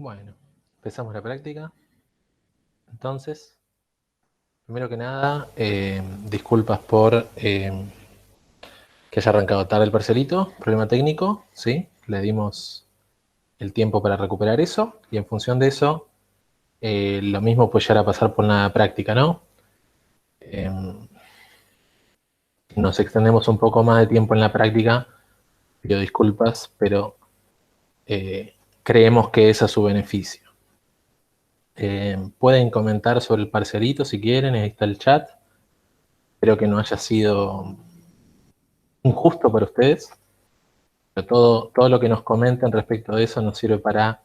Bueno, empezamos la práctica. Entonces, primero que nada, disculpas por que haya arrancado tarde el parcelito, problema técnico, ¿sí? Le dimos el tiempo para recuperar eso y en función de eso, lo mismo puede llegar a pasar por la práctica, ¿no? Nos extendemos un poco más de tiempo en la práctica, pido disculpas, pero creemos que es a su beneficio. Pueden comentar sobre el parcelito si quieren, ahí está el chat. Espero que no haya sido injusto para ustedes, pero todo lo que nos comenten respecto de eso nos sirve para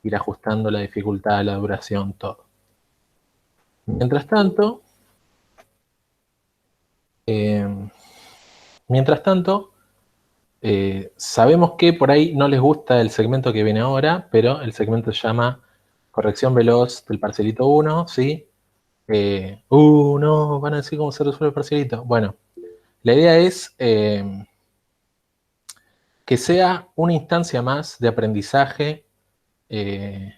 ir ajustando la dificultad, la duración, todo. Mientras tanto, eh, sabemos que por ahí no les gusta el segmento que viene ahora, pero el segmento se llama corrección veloz del parcelito 1, ¿sí? No, van a decir cómo se resuelve el parcelito. Bueno, la idea es que sea una instancia más de aprendizaje, el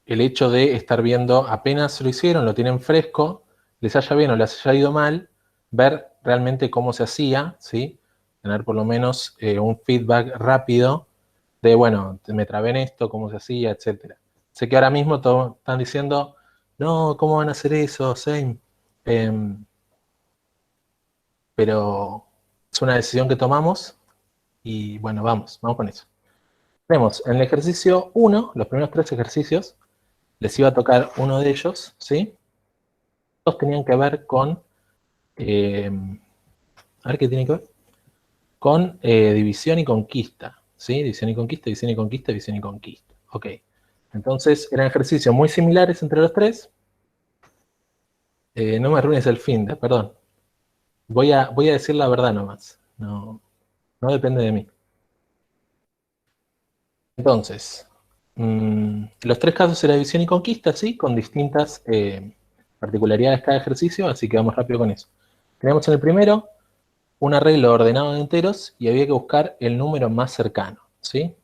hecho de estar viendo, apenas lo hicieron, lo tienen fresco, les haya bien o les haya ido mal, ver realmente cómo se hacía, ¿sí? Tener por lo menos un feedback rápido de, bueno, me trabé en esto, cómo se hacía, etcétera. Sé que ahora mismo están diciendo, no, ¿cómo van a hacer eso? Same. Pero es una decisión que tomamos y bueno, vamos con eso. Tenemos en el ejercicio 1, los primeros 3 ejercicios, les iba a tocar uno de ellos, ¿sí? Todos tenían que ver con, a ver qué tiene que ver, con división y conquista, ¿sí? División y conquista, división y conquista, división y conquista. Ok. Entonces, eran ejercicios muy similares entre los tres. No me arruines el fin, perdón. Voy a decir la verdad nomás. No depende de mí. Entonces, los 3 casos era división y conquista, ¿sí? Con distintas particularidades cada ejercicio, así que vamos rápido con eso. Tenemos en el primero un arreglo ordenado de enteros y había que buscar el número más cercano, ¿sí?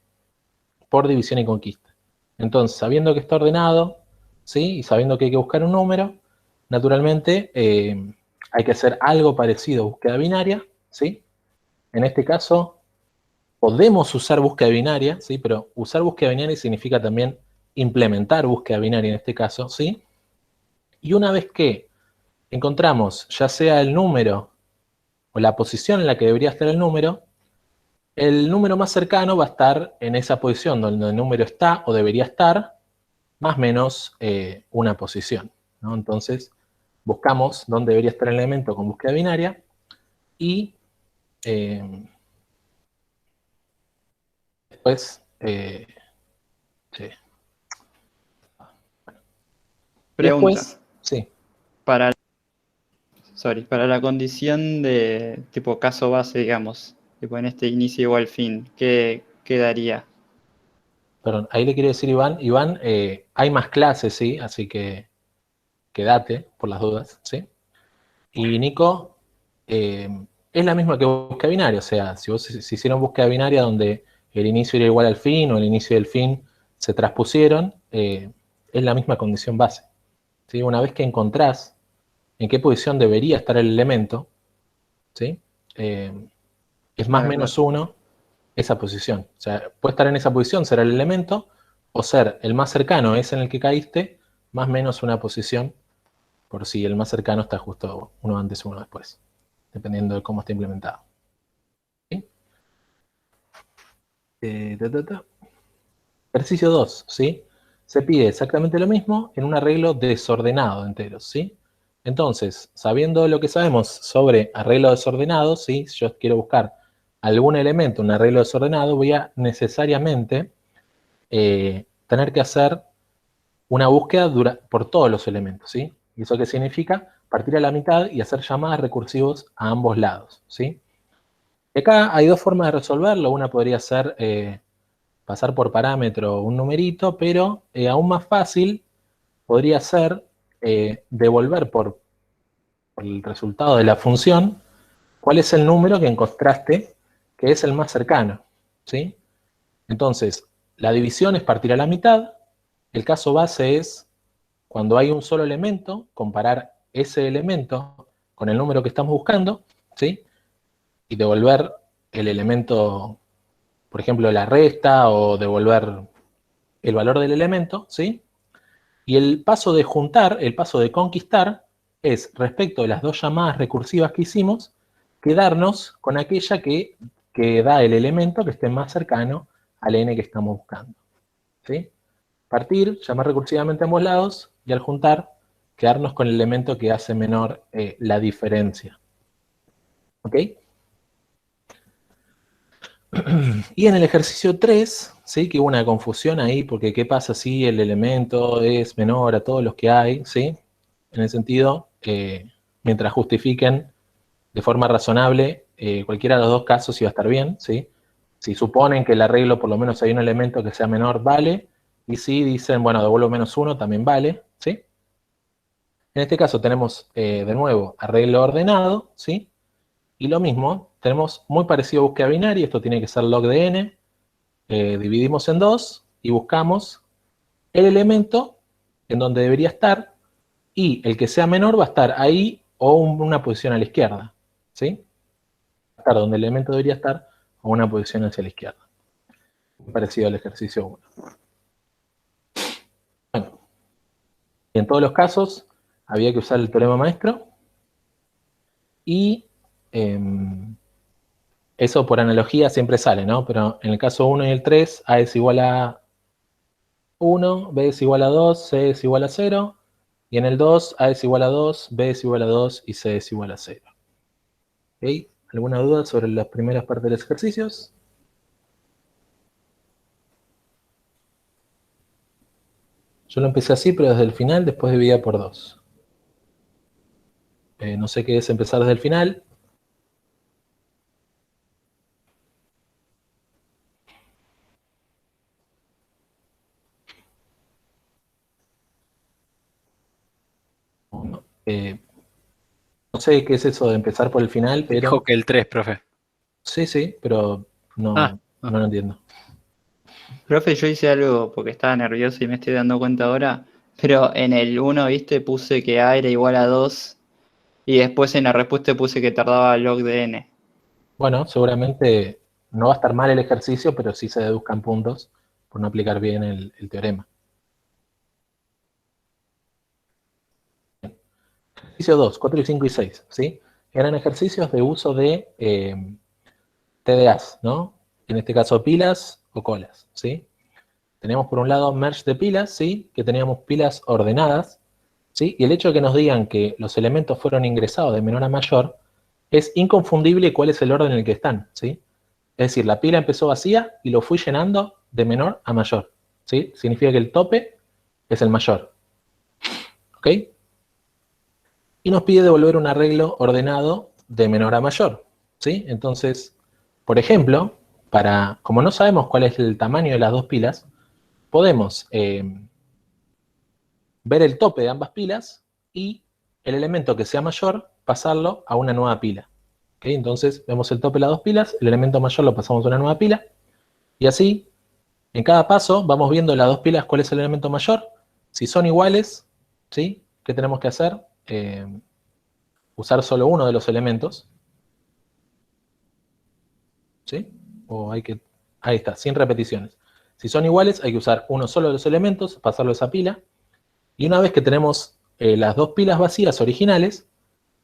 Por división y conquista. Entonces, sabiendo que está ordenado, ¿sí? Y sabiendo que hay que buscar un número, naturalmente hay que hacer algo parecido a búsqueda binaria, ¿sí? En este caso, podemos usar búsqueda binaria, ¿sí? Pero usar búsqueda binaria significa también implementar búsqueda binaria en este caso, ¿sí? Y una vez que encontramos ya sea el número o la posición en la que debería estar el número más cercano va a estar en esa posición donde el número está o debería estar, más o menos una posición, ¿no? Entonces, buscamos dónde debería estar el elemento con búsqueda binaria y después, sí. Y Pregunta, después, sí, para, para la condición de tipo caso base, digamos, tipo en este inicio o al fin, ¿qué daría? perdón, ahí le quiero decir Iván, hay más clases, ¿sí? Así que quédate por las dudas, ¿sí? Y Nico, eh, es la misma que búsqueda binaria, o sea, si hicieron búsqueda binaria donde el inicio era igual al fin o el inicio y el fin se transpusieron, es la misma condición base, ¿sí? Una vez que encontrás en qué posición debería estar el elemento, ¿sí? Eh, es más Claro, claro. menos uno esa posición. O sea, puede estar en esa posición, ser el elemento, o ser el más cercano, es en el que caíste, más menos una posición, por si el más cercano está justo uno antes o uno después, dependiendo de cómo está implementado. ¿Sí? Ta, ta, ta. Ejercicio 2, ¿sí? Se pide exactamente lo mismo en un arreglo desordenado de enteros, ¿sí? Entonces, sabiendo lo que sabemos sobre arreglo desordenado, ¿sí? Si yo quiero buscar algún elemento, un arreglo desordenado, voy a necesariamente tener que hacer una búsqueda por todos los elementos, ¿sí? ¿Y eso qué significa? Partir a la mitad y hacer llamadas recursivos a ambos lados, ¿sí? Y acá hay dos formas de resolverlo. Una podría ser pasar por parámetro un numerito, pero aún más fácil podría ser devolver por el resultado de la función cuál es el número que encontraste que es el más cercano, ¿sí? Entonces, La división es partir a la mitad. El caso base es, cuando hay un solo elemento, comparar ese elemento con el número que estamos buscando, ¿sí? Y devolver el elemento, por ejemplo, la resta, o devolver el valor del elemento, ¿sí? Y el paso de juntar, el paso de conquistar, es, respecto de las dos llamadas recursivas que hicimos, quedarnos con aquella que da el elemento que esté más cercano al n que estamos buscando, ¿sí? Partir, llamar recursivamente a ambos lados, y al juntar, quedarnos con el elemento que hace menor la diferencia. ¿Ok? Y en el ejercicio 3, ¿sí? Que hubo una confusión ahí, porque ¿qué pasa si el elemento es menor a todos los que hay? ¿Sí? En el sentido, mientras justifiquen de forma razonable, cualquiera de los dos casos iba a estar bien, ¿sí? Si suponen que el arreglo por lo menos hay un elemento que sea menor, vale. Y si dicen, bueno, devuelvo -1, también vale, ¿sí? En este caso tenemos, de nuevo, arreglo ordenado, ¿sí? Y lo mismo, tenemos muy parecido a búsqueda binaria, esto tiene que ser log de n, dividimos en 2 y buscamos el elemento en donde debería estar, y el que sea menor va a estar ahí o una posición a la izquierda, ¿sí? Va a estar donde el elemento debería estar o una posición hacia la izquierda. Muy parecido al ejercicio 1. Bueno, y en todos los casos había que usar el teorema maestro, y eso por analogía siempre sale, ¿no? Pero en el caso 1 y el 3, A es igual a 1, B es igual a 2, C es igual a 0, y en el 2, A es igual a 2, B es igual a 2 y C es igual a 0. ¿Ok? ¿Alguna duda sobre las primeras partes de los ejercicios? Yo lo empecé así, pero desde el final, después dividía por 2. No sé qué es empezar desde el final. No sé qué es eso de empezar por el final, pero... Dijo que el 3, profe. Sí, pero no lo entiendo. Profe, yo hice algo porque estaba nervioso y me estoy dando cuenta ahora, pero en el 1, viste, puse que A era igual a 2 y después en la respuesta puse que tardaba log de n. Bueno, seguramente no va a estar mal el ejercicio, pero sí se deduzcan puntos por no aplicar bien el teorema. Ejercicio 2, 4 y 5 y 6, ¿sí? Eran ejercicios de uso de TDAs, ¿no? En este caso pilas o colas, ¿sí? Tenemos por un lado merge de pilas, ¿sí? Que teníamos pilas ordenadas, ¿sí? Y el hecho de que nos digan que los elementos fueron ingresados de menor a mayor es inconfundible cuál es el orden en el que están, ¿sí? Es decir, la pila empezó vacía y lo fui llenando de menor a mayor, ¿sí? Significa que el tope es el mayor, ¿ok? Y nos pide devolver un arreglo ordenado de menor a mayor, ¿sí? Entonces, por ejemplo, como no sabemos cuál es el tamaño de las dos pilas, podemos ver el tope de ambas pilas y el elemento que sea mayor, pasarlo a una nueva pila. ¿Okay? Entonces, vemos el tope de las dos pilas, el elemento mayor lo pasamos a una nueva pila, y así, en cada paso, vamos viendo las dos pilas cuál es el elemento mayor. Si son iguales, ¿sí? ¿Qué tenemos que hacer? Usar solo uno de los elementos, ¿sí? Ahí está, sin repeticiones. Si son iguales, hay que usar uno solo de los elementos, pasarlo a esa pila, y una vez que tenemos las dos pilas vacías originales,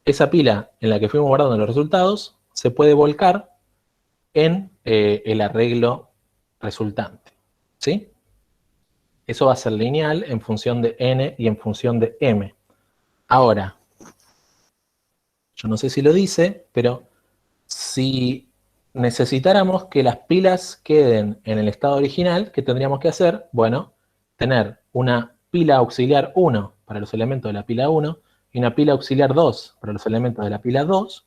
esa pila en la que fuimos guardando los resultados se puede volcar en el arreglo resultante, ¿sí? Eso va a ser lineal en función de n y en función de m. Ahora, yo no sé si lo dice, pero si necesitáramos que las pilas queden en el estado original, ¿qué tendríamos que hacer? Bueno, tener una pila auxiliar 1 para los elementos de la pila 1 y una pila auxiliar 2 para los elementos de la pila 2,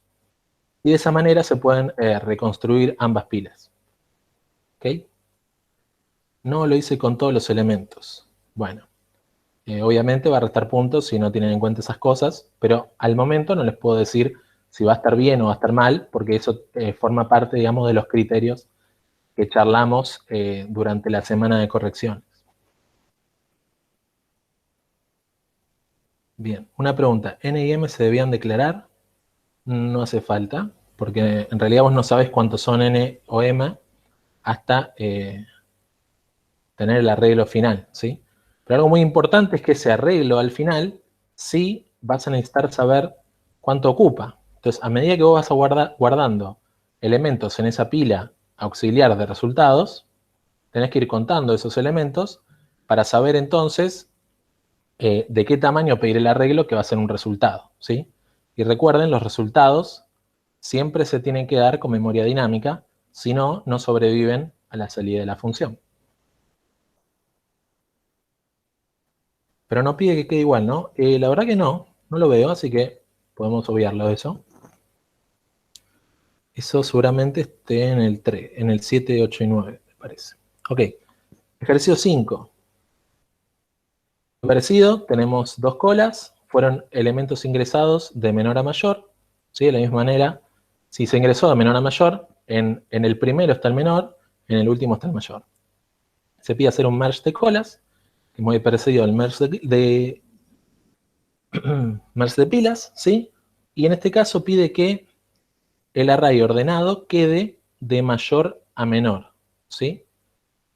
y de esa manera se pueden reconstruir ambas pilas. ¿Ok? No lo hice con todos los elementos. Bueno, obviamente va a restar puntos si no tienen en cuenta esas cosas, pero al momento no les puedo decir si va a estar bien o va a estar mal, porque eso forma parte, digamos, de los criterios que charlamos durante la semana de correcciones. Bien, una pregunta. ¿N y M se debían declarar? No hace falta, porque en realidad vos no sabés cuántos son N o M hasta tener el arreglo final, ¿sí? Pero algo muy importante es que ese arreglo al final sí vas a necesitar saber cuánto ocupa. Entonces, a medida que vos vas guardando elementos en esa pila auxiliar de resultados, tenés que ir contando esos elementos para saber entonces de qué tamaño pedir el arreglo que va a ser un resultado, ¿sí? Y recuerden, los resultados siempre se tienen que dar con memoria dinámica, si no, no sobreviven a la salida de la función. Pero no pide que quede igual, ¿no? La verdad que no lo veo, así que podemos obviarlo eso. Eso seguramente esté en el 3, en el 7, 8 y 9, me parece. Ok, ejercicio 5. Parecido, tenemos dos colas, fueron elementos ingresados de menor a mayor, ¿sí? De la misma manera, si se ingresó de menor a mayor, en el primero está el menor, en el último está el mayor. Se pide hacer un merge de colas, que es muy parecido al merge merge de pilas, ¿sí? Y en este caso pide que el array ordenado quede de mayor a menor, ¿sí?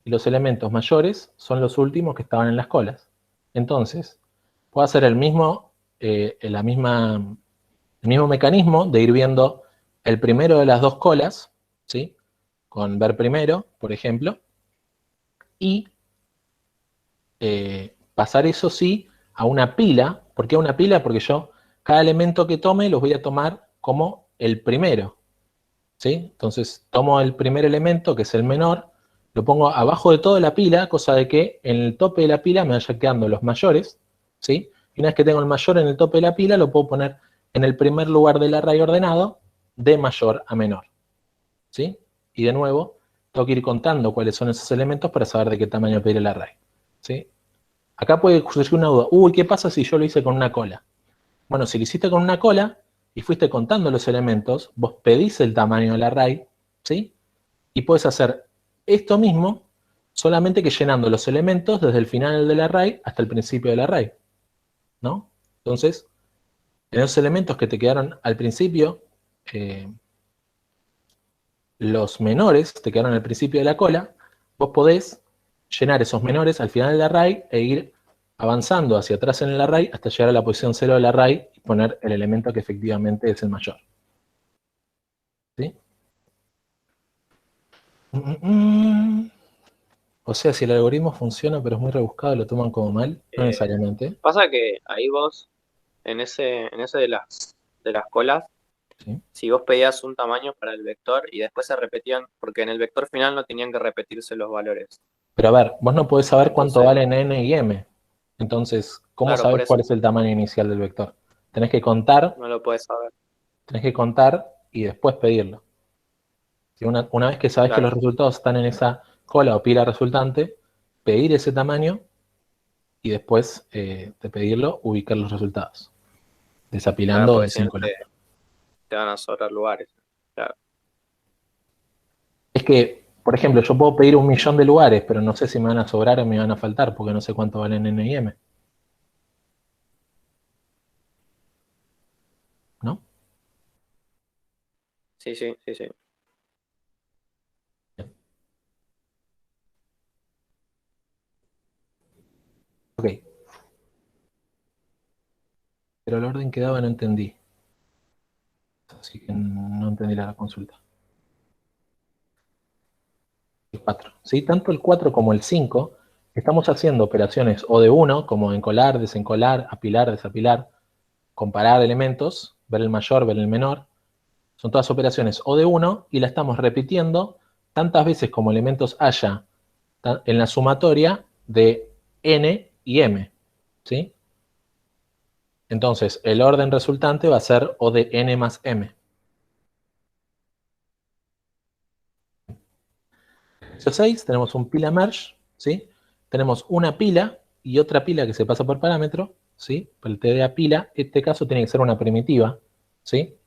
Y los elementos mayores son los últimos que estaban en las colas. Entonces, puedo hacer el mismo mecanismo de ir viendo el primero de las dos colas, ¿sí? Con ver primero, por ejemplo, y pasar eso sí a una pila. ¿Por qué a una pila? Porque yo cada elemento que tome los voy a tomar como el primero, ¿sí? Entonces tomo el primer elemento, que es el menor, lo pongo abajo de toda la pila, cosa de que en el tope de la pila me vayan quedando los mayores, ¿sí? Y una vez que tengo el mayor en el tope de la pila, lo puedo poner en el primer lugar del array ordenado, de mayor a menor, ¿sí? Y de nuevo, tengo que ir contando cuáles son esos elementos para saber de qué tamaño pedir el array, ¿sí? Acá puede surgir una duda. Uy, ¿qué pasa si yo lo hice con una cola? Bueno, si lo hiciste con una cola y fuiste contando los elementos, vos pedís el tamaño del array, ¿sí? Y puedes hacer esto mismo, solamente que llenando los elementos desde el final del array hasta el principio del array, ¿no? Entonces, en esos elementos que te quedaron al principio, los menores te quedaron al principio de la cola, vos podés llenar esos menores al final del array e ir avanzando hacia atrás en el array hasta llegar a la posición 0 del array y poner el elemento que efectivamente es el mayor. ¿Sí? O sea, si el algoritmo funciona pero es muy rebuscado, lo toman como mal, no necesariamente. Pasa que ahí vos, en ese de las colas, ¿Sí? si vos pedías un tamaño para el vector y después se repetían, porque en el vector final no tenían que repetirse los valores. Pero a ver, vos no podés saber cuánto Entonces, valen n y m. Entonces, ¿cómo claro, por sabés eso cuál es el tamaño inicial del vector? Tenés que contar no lo puedes saber. y después pedirlo. Si una vez que sabes que Claro, los resultados están en esa cola o pila resultante, pedir ese tamaño y después de pedirlo, ubicar los resultados. claro, Desapilando o porque si no desvinculando. te van a sobrar lugares. Claro, Es que, por ejemplo, yo puedo pedir 1.000.000 de lugares, pero no sé si me van a sobrar o me van a faltar, porque no sé cuánto valen n y m. ¿No? sí, sí, sí, sí. Ok. Pero el orden que daba no entendí. Así que no entendí la consulta. El 4. ¿Sí? Tanto el 4 como el 5 estamos haciendo operaciones o de 1, como encolar, desencolar, apilar, desapilar, comparar elementos, ver el mayor, ver el menor. Son todas operaciones o de 1 y la estamos repitiendo tantas veces como elementos haya en la sumatoria de n y m. ¿Sí? Entonces, el orden resultante va a ser O de n más m. Ejercicio 6, tenemos un pila merge, ¿sí? Tenemos una pila y otra pila que se pasa por parámetro, ¿sí? Por el TDA pila, en este caso tiene que ser una primitiva, ¿sí?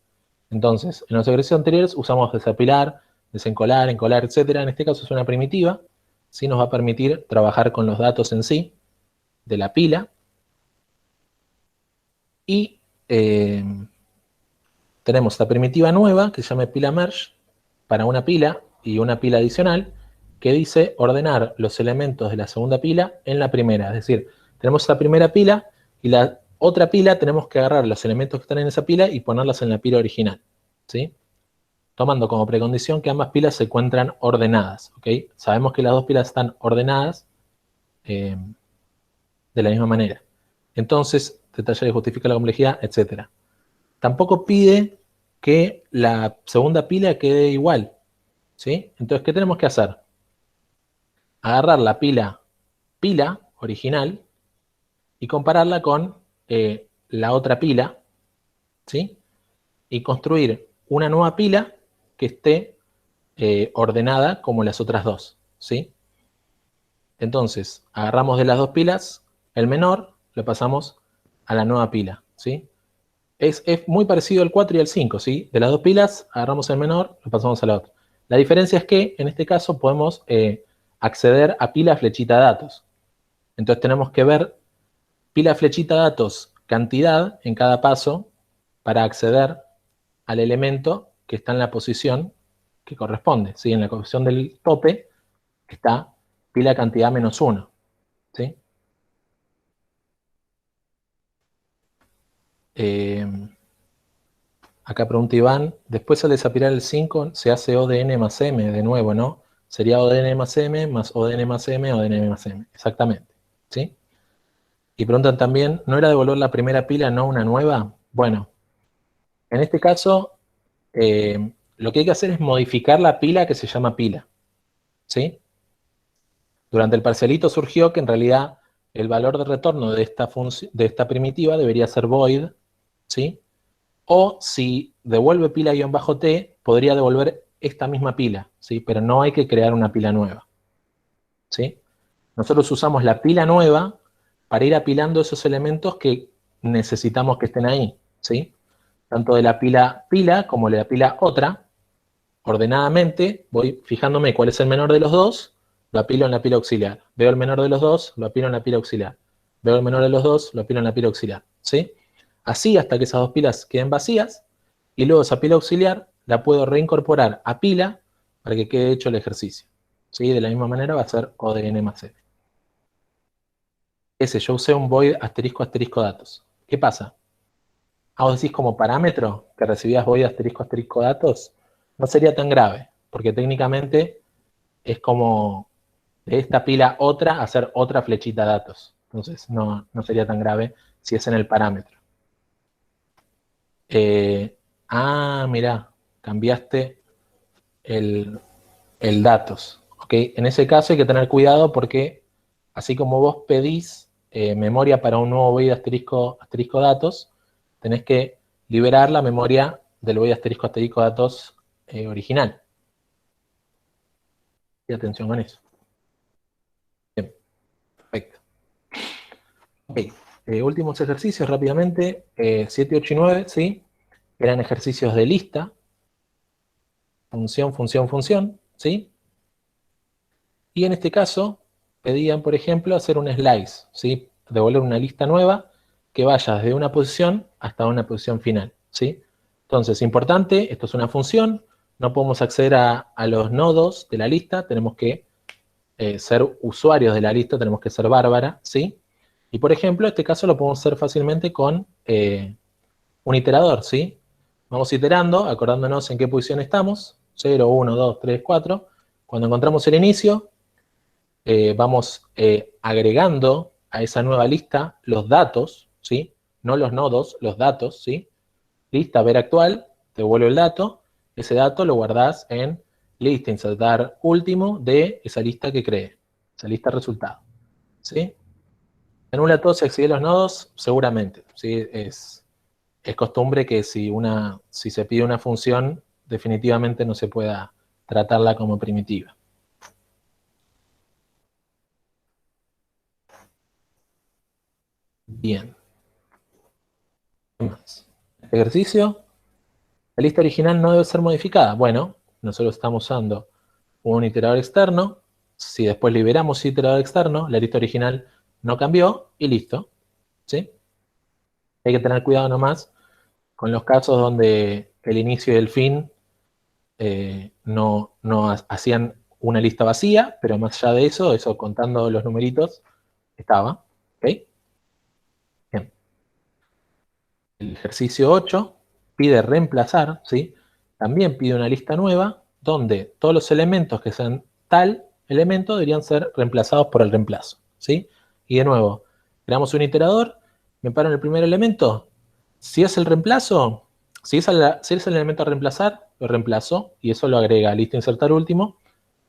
Entonces, en los ejercicios anteriores usamos desapilar, desencolar, encolar, etcétera. En este caso es una primitiva, ¿sí? Nos va a permitir trabajar con los datos en sí de la pila. Y tenemos la primitiva nueva, que se llama pila merge, para una pila y una pila adicional, que dice ordenar los elementos de la segunda pila en la primera. Es decir, tenemos la primera pila y la otra pila tenemos que agarrar los elementos que están en esa pila y ponerlas en la pila original, ¿sí? Tomando como precondición que ambas pilas se encuentran ordenadas, ¿ok? Sabemos que las dos pilas están ordenadas de la misma manera. Entonces, detalle que justifica la complejidad, etc. Tampoco pide que la segunda pila quede igual, ¿sí? Entonces, ¿qué tenemos que hacer? Agarrar la pila original y compararla con la otra pila, ¿sí? Y construir una nueva pila que esté ordenada como las otras dos, ¿sí? Entonces, agarramos de las dos pilas el menor, lo pasamos a la nueva pila, ¿sí? Es muy parecido al 4 y al 5, ¿sí? De las dos pilas, agarramos el menor, lo pasamos a la otra. La diferencia es que, en este caso, podemos acceder a pila flechita datos. Entonces tenemos que ver pila flechita datos cantidad en cada paso para acceder al elemento que está en la posición que corresponde, ¿sí? En la posición del tope está pila cantidad menos 1, ¿sí? Acá pregunta Iván, después al desapilar el 5 se hace ODN más M de nuevo, ¿no? Sería ODN más M más ODN más M, ODN más M, exactamente, ¿sí? Y preguntan también, ¿no era devolver la primera pila, no una nueva? Bueno, en este caso, lo que hay que hacer es modificar la pila que se llama pila, ¿sí? Durante el parcialito surgió que en realidad el valor de retorno de esta primitiva debería ser void, ¿sí? O si devuelve pila-t, podría devolver esta misma pila, ¿sí? Pero no hay que crear una pila nueva, ¿sí? Nosotros usamos la pila nueva para ir apilando esos elementos que necesitamos que estén ahí, ¿sí? Tanto de la pila como de la pila otra, ordenadamente voy fijándome cuál es el menor de los dos, lo apilo en la pila auxiliar. Veo el menor de los dos, lo apilo en la pila auxiliar. Veo el menor de los dos, lo apilo en la pila auxiliar, ¿sí? Así hasta que esas dos pilas queden vacías, y luego esa pila auxiliar la puedo reincorporar a pila para que quede hecho el ejercicio, ¿sí? De la misma manera va a ser ODN más F. Yo usé un void asterisco asterisco datos. ¿Qué pasa? Vos decís como parámetro que recibías void asterisco asterisco datos, no sería tan grave, porque técnicamente es como de esta pila otra hacer otra flechita datos. Entonces no sería tan grave si es en el parámetro. Mirá, cambiaste el datos. ¿Okay? En ese caso hay que tener cuidado porque así como vos pedís memoria para un nuevo void asterisco asterisco datos, tenés que liberar la memoria del void asterisco asterisco datos original. Y atención con eso. Bien, perfecto. Ok, últimos ejercicios rápidamente. 7, 8 y 9, ¿sí? Eran ejercicios de lista. Función, función, función, ¿sí? Y en este caso, pedían, por ejemplo, hacer un slice, ¿sí? Devolver una lista nueva que vaya desde una posición hasta una posición final, ¿sí? Entonces, importante, esto es una función, no podemos acceder a los nodos de la lista, tenemos que ser usuarios de la lista, tenemos que ser Bárbara, ¿sí? Y por ejemplo, este caso lo podemos hacer fácilmente con un iterador, ¿sí? Vamos iterando, acordándonos en qué posición estamos, 0, 1, 2, 3, 4. Cuando encontramos el inicio, vamos agregando a esa nueva lista los datos, ¿sí? No los nodos, los datos, ¿sí? Lista, ver actual, te devuelve el dato, ese dato lo guardás en lista, insertar último de esa lista que creé, esa lista resultado, ¿sí? Anula todo si accede a los nodos, seguramente, ¿sí? Es costumbre que si se pide una función, definitivamente no se pueda tratarla como primitiva. Bien. ¿Qué más? Ejercicio. La lista original no debe ser modificada. Bueno, nosotros estamos usando un iterador externo. Si después liberamos ese iterador externo, la lista original no cambió y listo. ¿Sí? Hay que tener cuidado nomás con los casos donde el inicio y el fin no hacían una lista vacía, pero más allá de eso contando los numeritos, estaba. ¿Ok? Bien. El ejercicio 8 pide reemplazar, ¿sí? También pide una lista nueva donde todos los elementos que sean tal elemento deberían ser reemplazados por el reemplazo, ¿sí? Y de nuevo, creamos un iterador, me paro en el primer elemento. Si es el reemplazo, si es el elemento a reemplazar, lo reemplazo y eso lo agrega a lista insertar último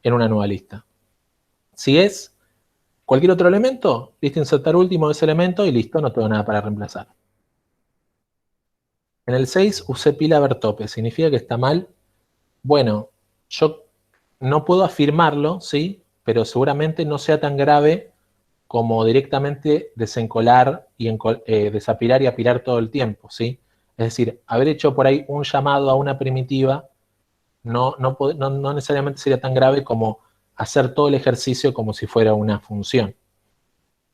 en una nueva lista. Si es cualquier otro elemento, lista insertar último de ese elemento y listo, no tengo nada para reemplazar. En el 6 usé pila ver tope, ¿significa que está mal? Bueno, yo no puedo afirmarlo, ¿sí? Pero seguramente no sea tan grave como directamente desencolar y desapilar y apilar todo el tiempo, ¿sí? Es decir, haber hecho por ahí un llamado a una primitiva no necesariamente sería tan grave como hacer todo el ejercicio como si fuera una función.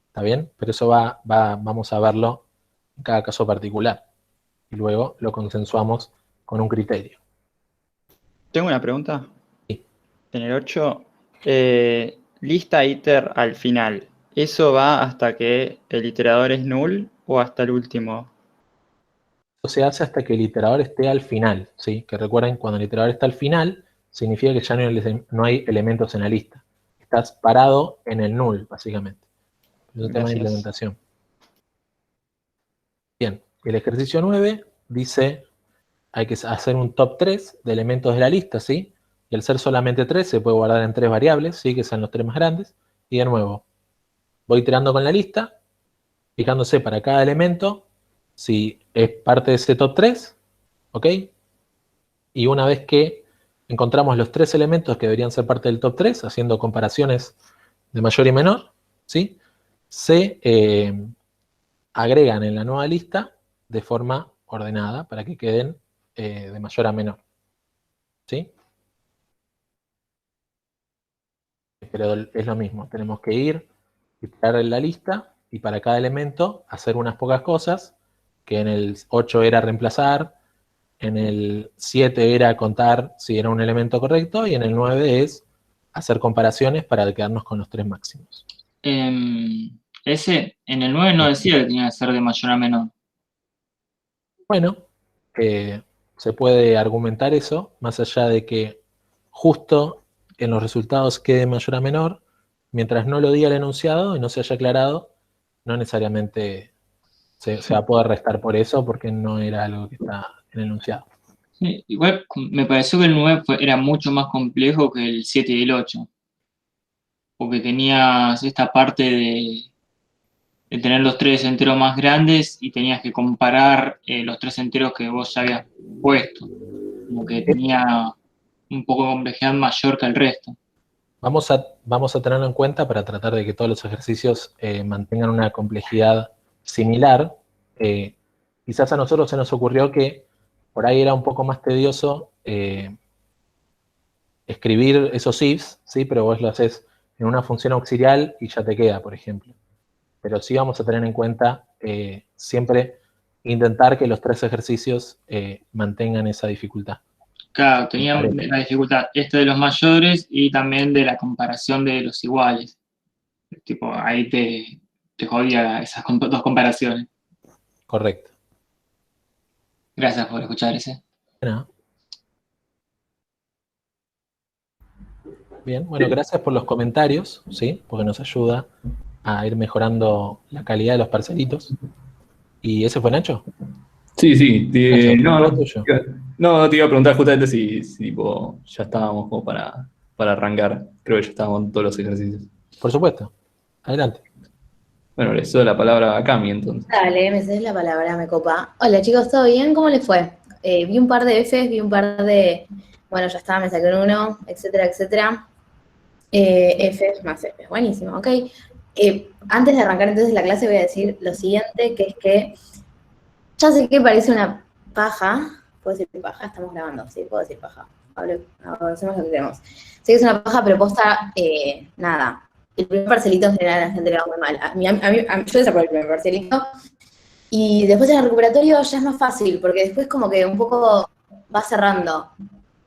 ¿Está bien? Pero eso vamos a verlo en cada caso particular. Y luego lo consensuamos con un criterio. Tengo una pregunta. Sí. En el 8, lista iter al final. ¿Eso va hasta que el iterador es null o hasta el último? Eso se hace hasta que el iterador esté al final, ¿sí? Que recuerden, cuando el iterador está al final, significa que ya no hay elementos en la lista. Estás parado en el null, básicamente. Es un tema de implementación. Bien, el ejercicio 9 dice, hay que hacer un top 3 de elementos de la lista, ¿sí? Y al ser solamente 3, se puede guardar en 3 variables, ¿sí? Que sean los 3 más grandes. Y de nuevo, voy iterando con la lista, fijándose para cada elemento si es parte de ese top 3, ¿ok? Y una vez que encontramos los 3 elementos que deberían ser parte del top 3, haciendo comparaciones de mayor y menor, ¿sí? Se agregan en la nueva lista de forma ordenada para que queden de mayor a menor. ¿Sí? Pero es lo mismo, tenemos que ir y crear la lista y para cada elemento hacer unas pocas cosas, que en el 8 era reemplazar, en el 7 era contar si era un elemento correcto y en el 9 es hacer comparaciones para quedarnos con los 3 máximos. En el 9 no decía que tenía que ser de mayor a menor. Bueno, se puede argumentar eso, más allá de que justo en los resultados quede mayor a menor, mientras no lo diga el enunciado y no se haya aclarado, no necesariamente se va a poder restar por eso, porque no era algo que está en el enunciado. Sí, igual me pareció que el 9 era mucho más complejo que el 7 y el 8. Porque tenías esta parte de tener los 3 enteros más grandes y tenías que comparar los 3 enteros que vos ya habías puesto. Como que tenía un poco de complejidad mayor que el resto. Vamos a tenerlo en cuenta para tratar de que todos los ejercicios mantengan una complejidad similar. Quizás a nosotros se nos ocurrió que por ahí era un poco más tedioso escribir esos ifs, ¿sí? Pero vos lo haces en una función auxiliar y ya te queda, por ejemplo. Pero sí vamos a tener en cuenta siempre intentar que los 3 ejercicios mantengan esa dificultad. Claro, tenía la dificultad de los mayores y también de la comparación de los iguales. Tipo, ahí te jodía esas dos comparaciones. Correcto. Gracias por escuchar ese. Bueno. Bien, bueno, gracias por los comentarios, ¿sí? Porque nos ayuda a ir mejorando la calidad de los parcelitos. ¿Y ese fue Nacho? Sí. Nacho, no, te iba a preguntar justamente si tipo, ya estábamos como para arrancar. Creo que ya estábamos en todos los ejercicios. Por supuesto. Adelante. Bueno, le cedo la palabra a Cami entonces. Dale, me cedes la palabra, me copa. Hola chicos, ¿todo bien? ¿Cómo les fue? Vi un par de Fs, vi un par de... Bueno, ya está, me saqué un 1, etcétera, etcétera. Fs más Fs, buenísimo, ok. Antes de arrancar entonces la clase voy a decir lo siguiente, que es que ya sé que parece una paja. ¿Puedo decir paja? Estamos grabando, sí, puedo decir paja. hacemos lo que queremos. Sé que es una paja, pero posta, nada. El primer parcelito en general a la gente le va muy mal. Yo desaprobé el primer parcelito. Y después en el recuperatorio ya es más fácil, porque después como que un poco va cerrando.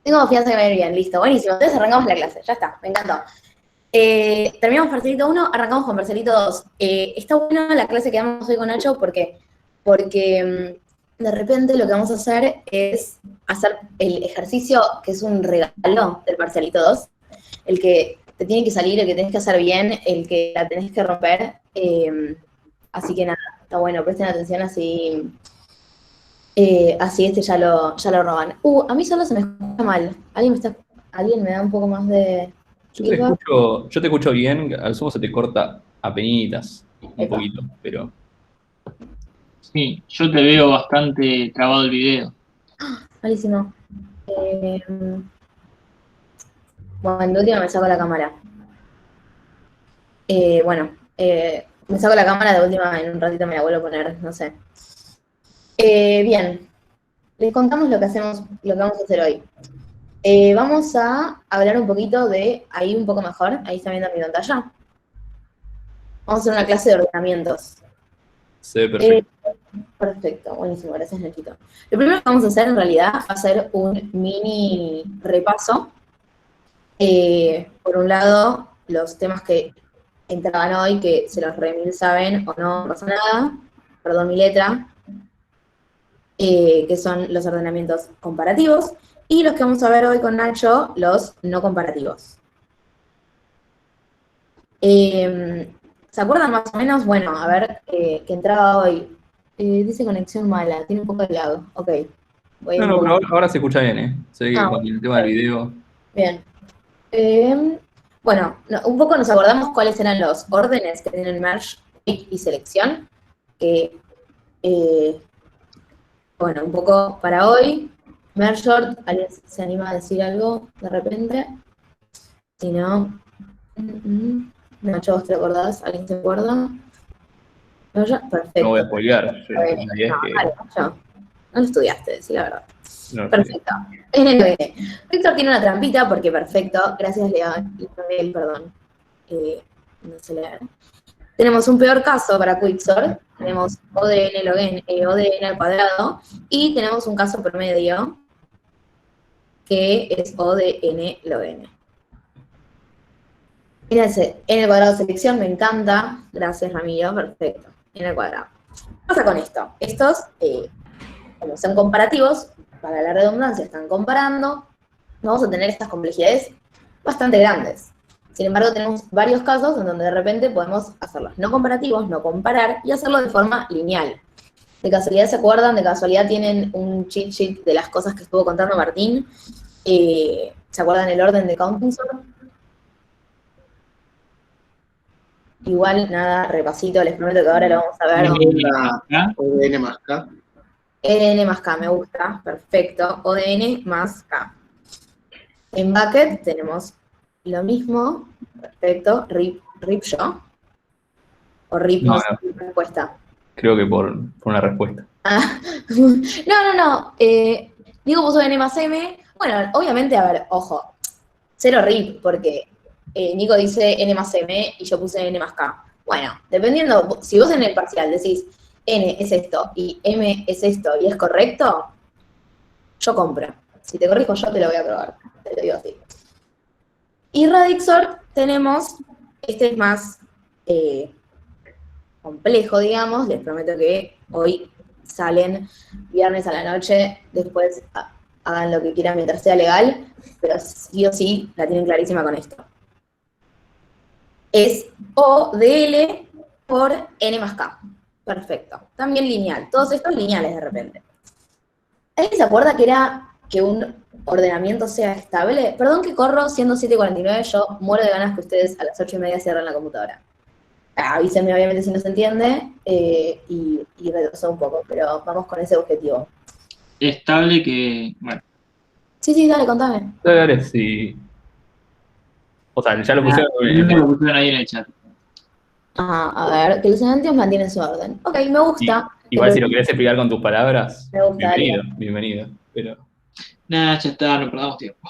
Tengo confianza que me va a ir bien, listo, buenísimo. Entonces arrancamos la clase, ya está, me encantó. Terminamos parcelito 1, arrancamos con parcelito 2. Está buena la clase que damos hoy con Nacho, porque de repente lo que vamos a hacer es hacer el ejercicio que es un regalo del parcelito 2, el que te tiene que salir, el que tenés que hacer bien, el que la tenés que romper. Así que nada, está bueno, presten atención así ya lo roban. A mí solo se me escucha mal. ¿Alguien me da un poco más de... Yo te escucho bien, al sumo se te corta apenitas, un poquito, pero... Sí, yo te veo bastante trabado el video. Malísimo. Bueno, de última me saco la cámara. Me saco la cámara de última, en un ratito me la vuelvo a poner, no sé. Bien, les contamos lo que vamos a hacer hoy. Vamos a hablar un poquito de, ahí un poco mejor, ahí está viendo mi pantalla. Vamos a hacer una clase de ordenamientos. Se ve perfecto. Perfecto, buenísimo, gracias Nachito. Lo primero que vamos a hacer en realidad va a ser un mini repaso. Por un lado, los temas que entraban hoy, que se los remil saben o no pasa nada, perdón mi letra, que son los ordenamientos comparativos, y los que vamos a ver hoy con Nacho, los no comparativos. ¿Se acuerdan más o menos? Bueno, a ver, que entraba hoy. Dice conexión mala, tiene un poco de lag. Ok. No, pero ahora se escucha bien, ¿eh? Se ve que con el tema del video... Bien. Bueno, un poco nos acordamos cuáles eran los órdenes que tienen merge, pick y selección. Que, bueno, un poco para hoy. Merge sort, ¿alguien se anima a decir algo de repente? Si no... Nacho, ¿vos te acordás? ¿Alguien se acuerda? Perfecto. No voy a spoilear. No lo estudiaste, sí, la verdad. No, Perfecto. NLON. Víctor tiene una trampita porque perfecto. Gracias, León. Perdón. No sé leer. Tenemos un peor caso para Quicksort. Tenemos ODN al cuadrado. Y tenemos un caso promedio que es ODN log n. Fíjense, n al cuadrado de selección me encanta. Gracias, Ramiro. Perfecto. N al cuadrado. ¿Qué pasa con esto? Estos, como son comparativos, para la redundancia están comparando, vamos a tener estas complejidades bastante grandes. Sin embargo, tenemos varios casos en donde de repente podemos hacerlos no comparativos, no comparar, y hacerlo de forma lineal. ¿De casualidad se acuerdan? ¿De casualidad tienen un cheat sheet de las cosas que estuvo contando Martín? ¿Se acuerdan el orden de counting sort? Igual, nada, repasito, les prometo que ahora lo vamos a ver. ODN más K. ODN más K, me gusta, perfecto. ODN más K. En bucket tenemos lo mismo, perfecto, rip yo. O rip no sé qué respuesta. Creo que por una respuesta. No. Digo puso ODN más M. Bueno, obviamente, a ver, ojo, cero rip, porque Nico dice N más M y yo puse N más K. Bueno, dependiendo, si vos en el parcial decís N es esto y M es esto y es correcto, yo compro. Si te corrijo yo, te lo voy a probar. Te lo digo así. Y Radixort tenemos, este es más complejo, digamos. Les prometo que hoy salen viernes a la noche, después hagan lo que quieran mientras sea legal, pero sí o sí la tienen clarísima con esto. Es ODL por N más K. Perfecto. También lineal. Todos estos lineales de repente. ¿Alguien se acuerda que era que un ordenamiento sea estable? Perdón que corro siendo 7:49, yo muero de ganas que ustedes a las 8:30 cierren la computadora. Avísenme obviamente si no se entiende y retrasó un poco, pero vamos con ese objetivo. Estable que, bueno. Sí, dale, contame. Dale, sí. O sea, ya lo pusieron. Lo pusieron ahí en el chat. A ver, que los enantios mantienen su orden. Ok, me gusta. Igual si lo querés explicar con tus palabras, me gusta, bienvenido. Pero... Nah, ya está, no perdamos tiempo.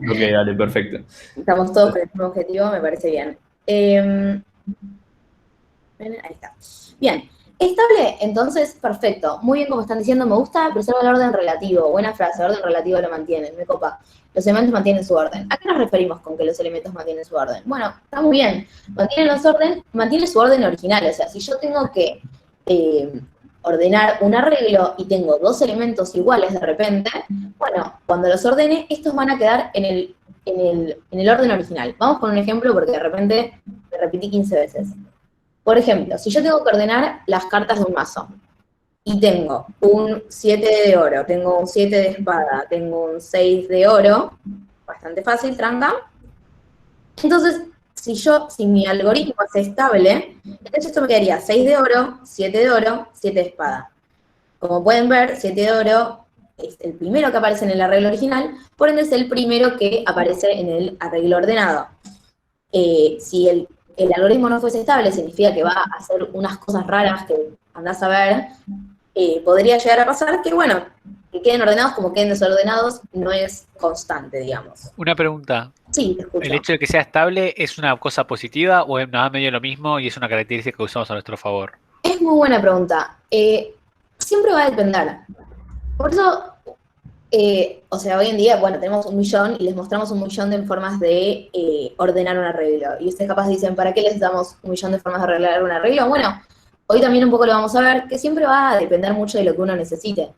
Ok, dale, perfecto. Estamos todos con el mismo objetivo, me parece bien. Ahí está. Bien. Estable, entonces, perfecto. Muy bien como están diciendo, me gusta, preserva el orden relativo. Buena frase, orden relativo lo mantienen, me copa. Los elementos mantienen su orden. ¿A qué nos referimos con que los elementos mantienen su orden? Bueno, está muy bien. Mantiene su orden original. O sea, si yo tengo que ordenar un arreglo y tengo dos elementos iguales de repente, bueno, cuando los ordene, estos van a quedar en el orden original. Vamos con un ejemplo porque de repente me repetí 15 veces. Por ejemplo, si yo tengo que ordenar las cartas de un mazo y tengo un 7 de oro, tengo un 7 de espada, tengo un 6 de oro, bastante fácil, tranca. Entonces, si mi algoritmo es estable, entonces esto me quedaría 6 de oro, 7 de oro, 7 de espada. Como pueden ver, 7 de oro es el primero que aparece en el arreglo original, por ende es el primero que aparece en el arreglo ordenado. Si el algoritmo no fuese estable, significa que va a hacer unas cosas raras que andás a ver, podría llegar a pasar que, bueno, que queden ordenados como queden desordenados, no es constante, digamos. Una pregunta. Sí, te escucho. ¿El hecho de que sea estable es una cosa positiva o es nada medio lo mismo y es una característica que usamos a nuestro favor? Es muy buena pregunta. Siempre va a depender. Por eso, o sea, hoy en día, bueno, tenemos 1 millón y les mostramos 1 millón de formas de ordenar un arreglo. Y ustedes capaz dicen, ¿para qué les damos 1 millón de formas de arreglar un arreglo? Bueno, hoy también un poco lo vamos a ver, que siempre va a depender mucho de lo que uno necesite.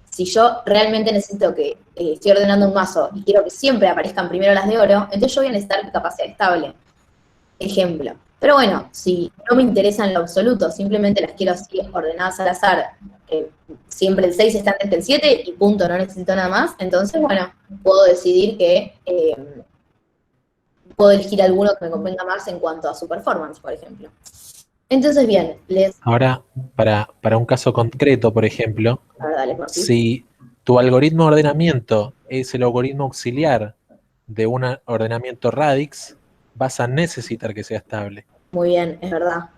Si yo realmente necesito que estoy ordenando un mazo y quiero que siempre aparezcan primero las de oro, entonces yo voy a necesitar capacidad estable. Ejemplo. Pero bueno, si no me interesa en lo absoluto, simplemente las quiero así ordenadas al azar, siempre el 6 está antes que el 7 y punto, no necesito nada más, entonces, bueno, puedo decidir que puedo elegir alguno que me convenga más en cuanto a su performance, por ejemplo. Entonces, bien, Ahora, para un caso concreto, por ejemplo, dale, Martín. si tu algoritmo de ordenamiento es el algoritmo auxiliar de un ordenamiento radix, vas a necesitar que sea estable. Muy bien, es verdad.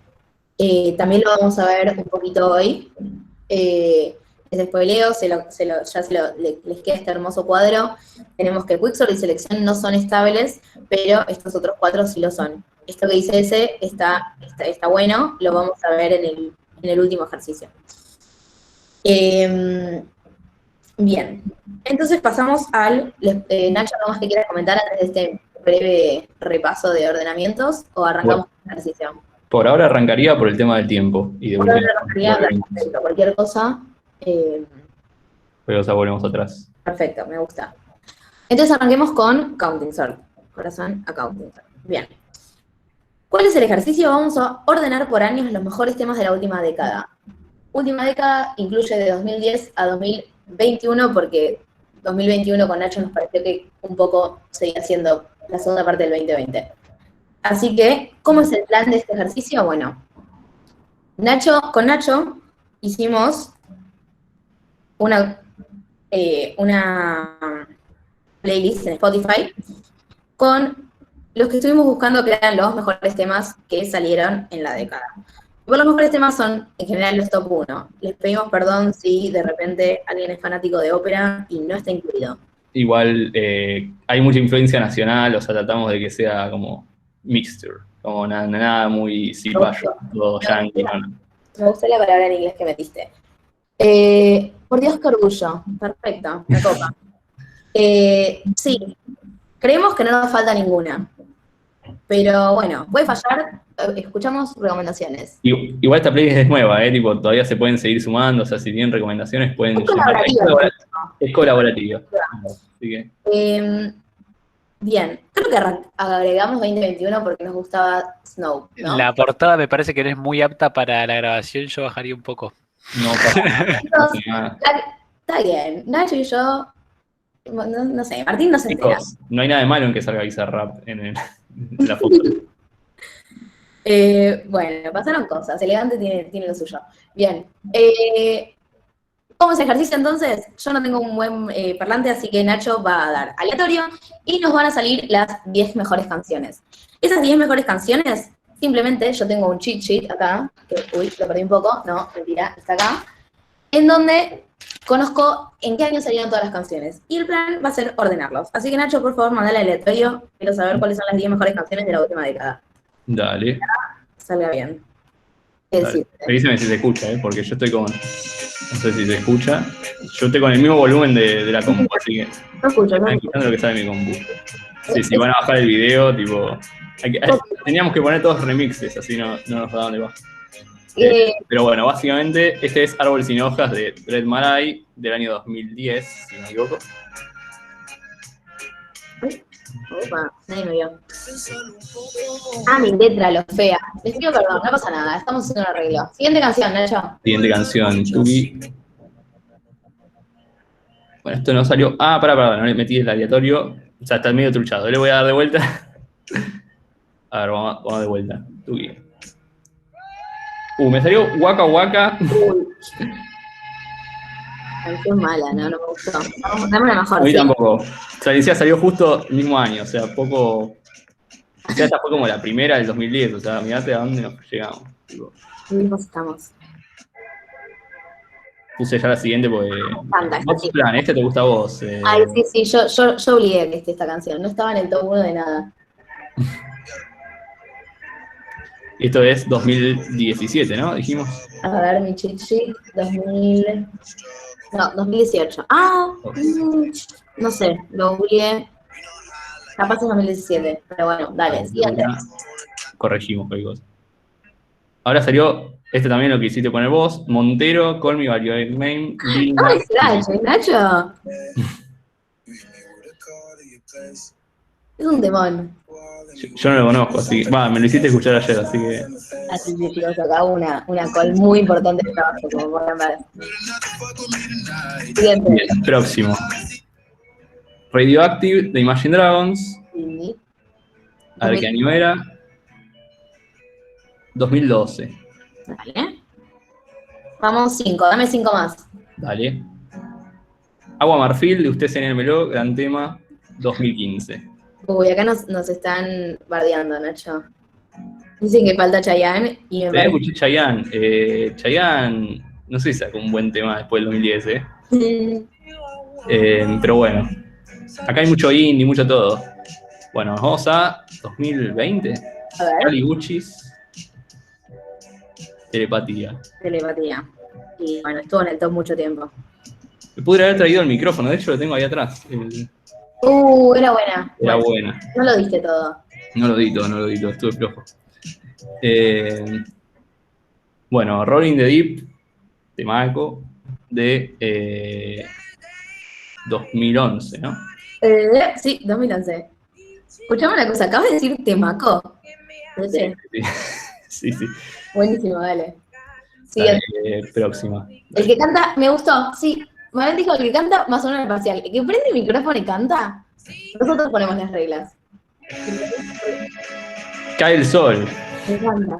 También lo vamos a ver un poquito hoy. Les spoileo, les queda este hermoso cuadro. Tenemos que Quicksort y selección no son estables, pero estos otros 4 sí lo son. Esto que dice ese está bueno, lo vamos a ver en el último ejercicio. Bien, entonces pasamos al... Nacho, ¿algo más que quieras comentar antes de este breve repaso de ordenamientos o arrancamos con el ejercicio? Por ahora arrancaría por el tema del tiempo. Y de Por ahora arrancaría, perfecto, cualquier cosa. Pero volvemos atrás. Perfecto, me gusta. Entonces arranquemos con Counting Sort. Corazón a Counting Sort. Bien. ¿Cuál es el ejercicio? Vamos a ordenar por años los mejores temas de la última década. Última década incluye de 2010 a 2021, porque 2021 con Nacho nos pareció que un poco seguía siendo la segunda parte del 2020. Así que, ¿cómo es el plan de este ejercicio? Bueno, con Nacho hicimos una playlist en Spotify con los que estuvimos buscando que eran los mejores temas que salieron en la década. Y los mejores temas son, en general, los top 1. Les pedimos perdón si de repente alguien es fanático de ópera y no está incluido. Igual hay mucha influencia nacional, o sea, tratamos de que sea como mixture, como nada muy cipayo, todo yankee, no. Me gustó la palabra en inglés que metiste. Por Dios, qué orgullo. Perfecto, me copa. Sí, creemos que no nos falta ninguna. Pero bueno, puede fallar, escuchamos recomendaciones. Igual esta playlist es nueva, tipo, todavía se pueden seguir sumando, o sea, si tienen recomendaciones pueden... Es colaborativa. Así que... Bien, creo que agregamos 2021 porque nos gustaba Snow, ¿no? La portada me parece que no es muy apta para la grabación, yo bajaría un poco. No pasa nada. Está bien, Nacho y yo, no sé, Martín no se entera. Chicos, no hay nada de malo en que salga Bizarrap en la foto. Bueno, pasaron cosas, Elegante tiene lo suyo. Bien, ¿cómo es el ejercicio entonces? Yo no tengo un buen parlante, así que Nacho va a dar aleatorio y nos van a salir las 10 mejores canciones. Esas 10 mejores canciones, simplemente yo tengo un cheat sheet acá, que, uy, lo perdí un poco, no, mentira, está acá, en donde conozco en qué año salieron todas las canciones. Y el plan va a ser ordenarlos. Así que Nacho, por favor, mandale aleatorio. Quiero saber cuáles son las 10 mejores canciones de la última década. Dale. Salga bien. ¿Qué Dale. decirte? Avísame si se escucha, porque yo estoy con... No sé si se escucha. Yo estoy con el mismo volumen de la compu, así que... No escucho, no Están escucho. escuchando lo que sale en mi compu. Sí, si van a bajar el video, tipo... teníamos que poner todos remixes, así no nos da dónde va. Pero bueno, básicamente, este es Árbol sin hojas de Red Marai del año 2010, si no me equivoco. Opa, nadie me vio. Ah, mi letra, lo fea. Les pido perdón, no pasa nada, estamos haciendo un arreglo. Siguiente canción, Nacho. Siguiente canción, Tuki. Bueno, esto no salió... Ah, pará, no le metí el aleatorio. O sea, está medio truchado. Le voy a dar de vuelta. A ver, vamos de vuelta. Tuki. Me salió Waka Waka. Canción mala, no me gustó. Dame una mejor. A mí sí. tampoco. Silencia salió justo el mismo año, o sea, poco... O sea, esta fue como la primera del 2010, o sea, mirate a dónde nos llegamos. Tipo, Mismos estamos. puse ya la siguiente porque... Tanta, esta What's chica. Plan, este te gusta a vos. Ay, sí, yo obligué que esté esta canción. No estaba en el top 1 de nada. Esto es 2017, ¿no? Dijimos. A ver, mi cheat sheet, 2000... No, 2018. Ah, no sé, lo googleé. Capaz es 2017, pero bueno, dale, siguiente. Corregimos cualquier cosa. Ahora salió, este también lo que hiciste poner vos, Montero, Call Me By Your Name, Lil No Nas. me Nacho. Es un demon. Yo no lo conozco, así que... Va, me lo hiciste escuchar ayer, así que... Así que chicos, acá una call muy importante de trabajo, como podrán ver. Siguiente. Bien, próximo. Radioactive, de Imagine Dragons. Sí. A ver qué año era. 2012. Dale. Vamos 5, dame 5 más. Dale. Agua Marfil, de Usted Meló, gran tema, 2015. Uy, acá nos están bardeando, Nacho. Dicen que falta Chayanne y me También parece... escuché Chayanne. Chayanne, no sé si sacó un buen tema después del 2010, pero bueno. Acá hay mucho indie, mucho todo. Bueno, vamos a 2020. A ver, Kali Uchis. Telepatía. telepatía. Y bueno, estuvo en el top mucho tiempo. Me pude haber traído el micrófono, de hecho lo tengo ahí atrás. Era buena. Era Bueno, buena. no lo diste todo. No lo edito, estuve flojo. Bueno, Rolling the Deep, de Marco, de 2011, ¿no? Sí, 2011. Escuchame una cosa, acabas de decir Temaco. No sé. Sí. Buenísimo, dale. Dale, Siguiente. próxima. El que canta, me gustó, sí. Mabel dijo el que canta más o menos parcial. El que prende el micrófono y canta, nosotros ponemos las reglas. Cae el sol. Me encanta.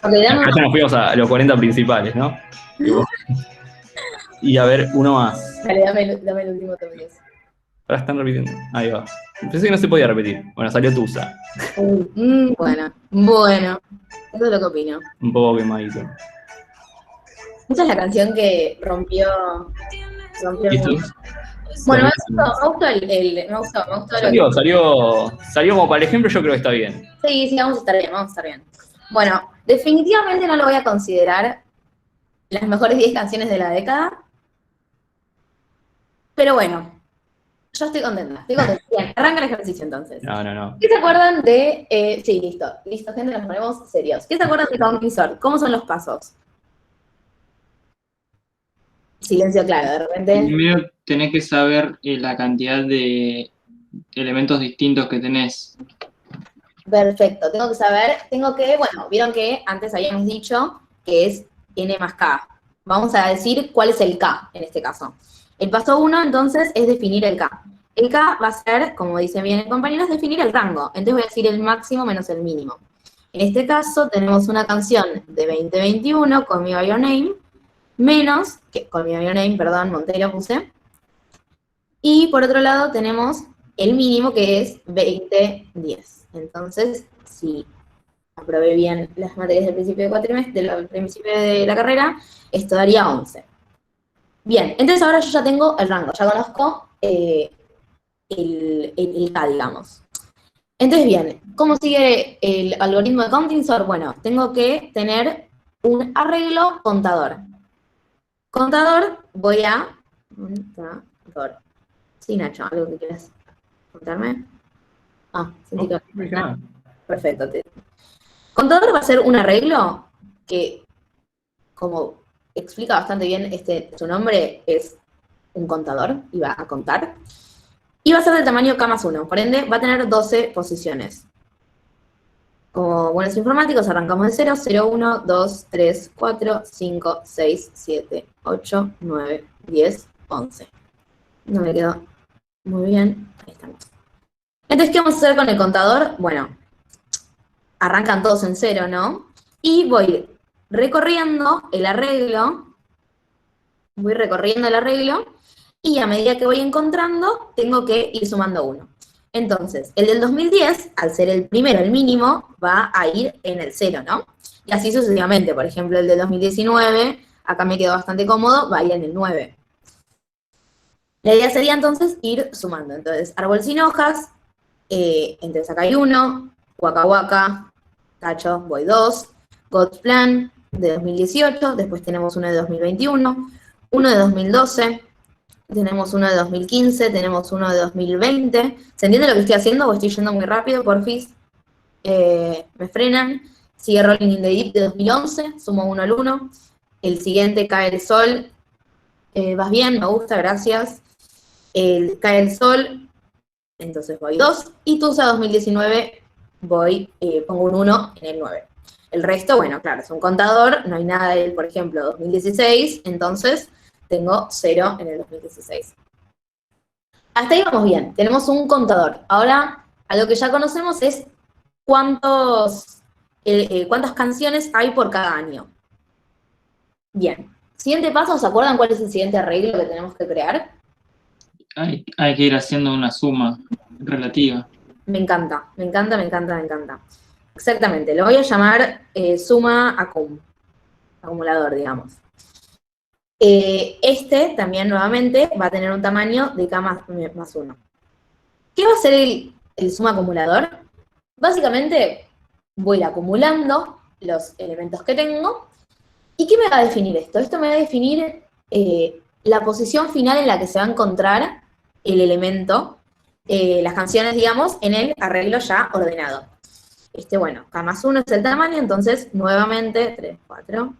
Ok, dame Acá ya nos fuimos a los 40 principales, ¿no? Y a ver, uno más. dale, dame el último top 10. Ahora están repitiendo. Ahí va. Pensé que no se podía repetir. Bueno, salió Tusa. Bueno. Eso es lo que opino. Un poco quemadito. Esa es la canción que rompió el ¿Listo? mundo. Bueno, me gustó me gustó Salió como para el ejemplo, yo creo que está bien. Sí, vamos a estar bien. Bueno, definitivamente no lo voy a considerar las mejores 10 canciones de la década. Pero bueno, yo estoy contenta. Bien, arranca el ejercicio entonces. No. ¿Qué se acuerdan de...? Sí, listo, gente, nos ponemos serios. ¿Qué se acuerdan de Counting Sword? ¿Cómo son los pasos? Silencio claro, de repente. Primero tenés que saber la cantidad de elementos distintos que tenés. Perfecto, bueno, vieron que antes habíamos dicho que es N más K. Vamos a decir cuál es el K en este caso. El paso 1, entonces, es definir el K. El K va a ser, como dicen bien el compañero, es definir el rango. Entonces voy a decir el máximo menos el mínimo. En este caso tenemos una canción de 2021, Call Me By Your Name, menos, que Call Me By Your Name, perdón, Montero puse. Y por otro lado tenemos el mínimo que es 2010. Entonces, si aprobé bien las materias del principio de cuatrimestre, del principio de la carrera, esto daría 11. Bien, entonces ahora yo ya tengo el rango, ya conozco el K, digamos. Entonces, bien, ¿cómo sigue el algoritmo de counting sort? Bueno, tengo que tener un arreglo contador. Contador, voy a... Contador. Sí, Nacho, ¿algo que quieras contarme? Sentí que... Perfecto. Contador va a ser un arreglo que, como explica bastante bien su nombre, es un contador y va a contar. Y va a ser del tamaño K más 1, por ende va a tener 12 posiciones. Como buenos informáticos arrancamos de 0, 0, 1, 2, 3, 4, 5, 6, 7, 8, 9, 10, 11. No me quedó muy bien. Ahí estamos. Entonces, ¿qué vamos a hacer con el contador? Bueno, arrancan todos en 0, ¿no? Y voy recorriendo el arreglo. Y a medida que voy encontrando, tengo que ir sumando 1. Entonces, el del 2010, al ser el primero, el mínimo, va a ir en el 0, ¿no? Y así sucesivamente. Por ejemplo, el del 2019, acá me quedó bastante cómodo, va a ir en el 9. La idea sería entonces ir sumando. Entonces, árbol sin hojas, entonces acá hay 1, Waka Waka, tacho, voy 2, God's Plan de 2018, después tenemos uno de 2021, uno de 2012, tenemos uno de 2015, tenemos uno de 2020. ¿Se entiende lo que estoy haciendo o estoy yendo muy rápido? Porfis, me frenan. Sigue Rolling in the Deep de 2011, sumo 1 al 1. El siguiente, Cae el Sol. Vas bien, me gusta, gracias. Cae el Sol, entonces voy 2. Y Tusa 2019, pongo un 1 en el 9. El resto, bueno, claro, es un contador, no hay nada de él, por ejemplo, 2016, entonces tengo 0 en el 2016. Hasta ahí vamos bien, tenemos un contador. Ahora, algo que ya conocemos es cuántas canciones hay por cada año. Bien, siguiente paso, ¿se acuerdan cuál es el siguiente arreglo que tenemos que crear? Hay que ir haciendo una suma relativa. Me encanta. Exactamente, lo voy a llamar suma acumulador, digamos. También nuevamente va a tener un tamaño de K más 1. ¿Qué va a ser el suma acumulador? Básicamente voy acumulando los elementos que tengo. ¿Y qué me va a definir esto? Esto me va a definir la posición final en la que se va a encontrar el elemento, las canciones, digamos, en el arreglo ya ordenado. Bueno, K más 1 es el tamaño, entonces nuevamente 3, 4.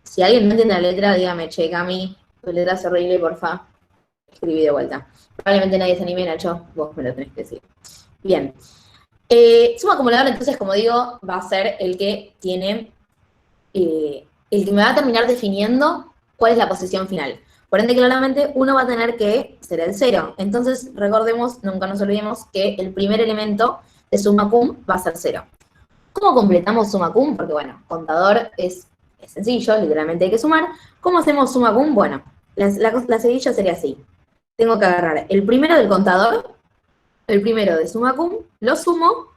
Si alguien no entiende la letra, dígame, che, Cami, tu letra es horrible, porfa, escribí de vuelta. Probablemente nadie se anime, Nacho, vos me lo tenés que decir. Bien. Suma acumulador, entonces, como digo, va a ser el que tiene, el que me va a terminar definiendo cuál es la posición final. Por ende, claramente, uno va a tener que ser el 0. Entonces, recordemos, nunca nos olvidemos, que el primer elemento de suma cum va a ser 0. ¿Cómo completamos suma cum? Porque, bueno, contador es sencillo, literalmente hay que sumar. ¿Cómo hacemos suma cum? Bueno, la seguidilla sería así. Tengo que agarrar el primero del contador, el primero de suma cum, lo sumo,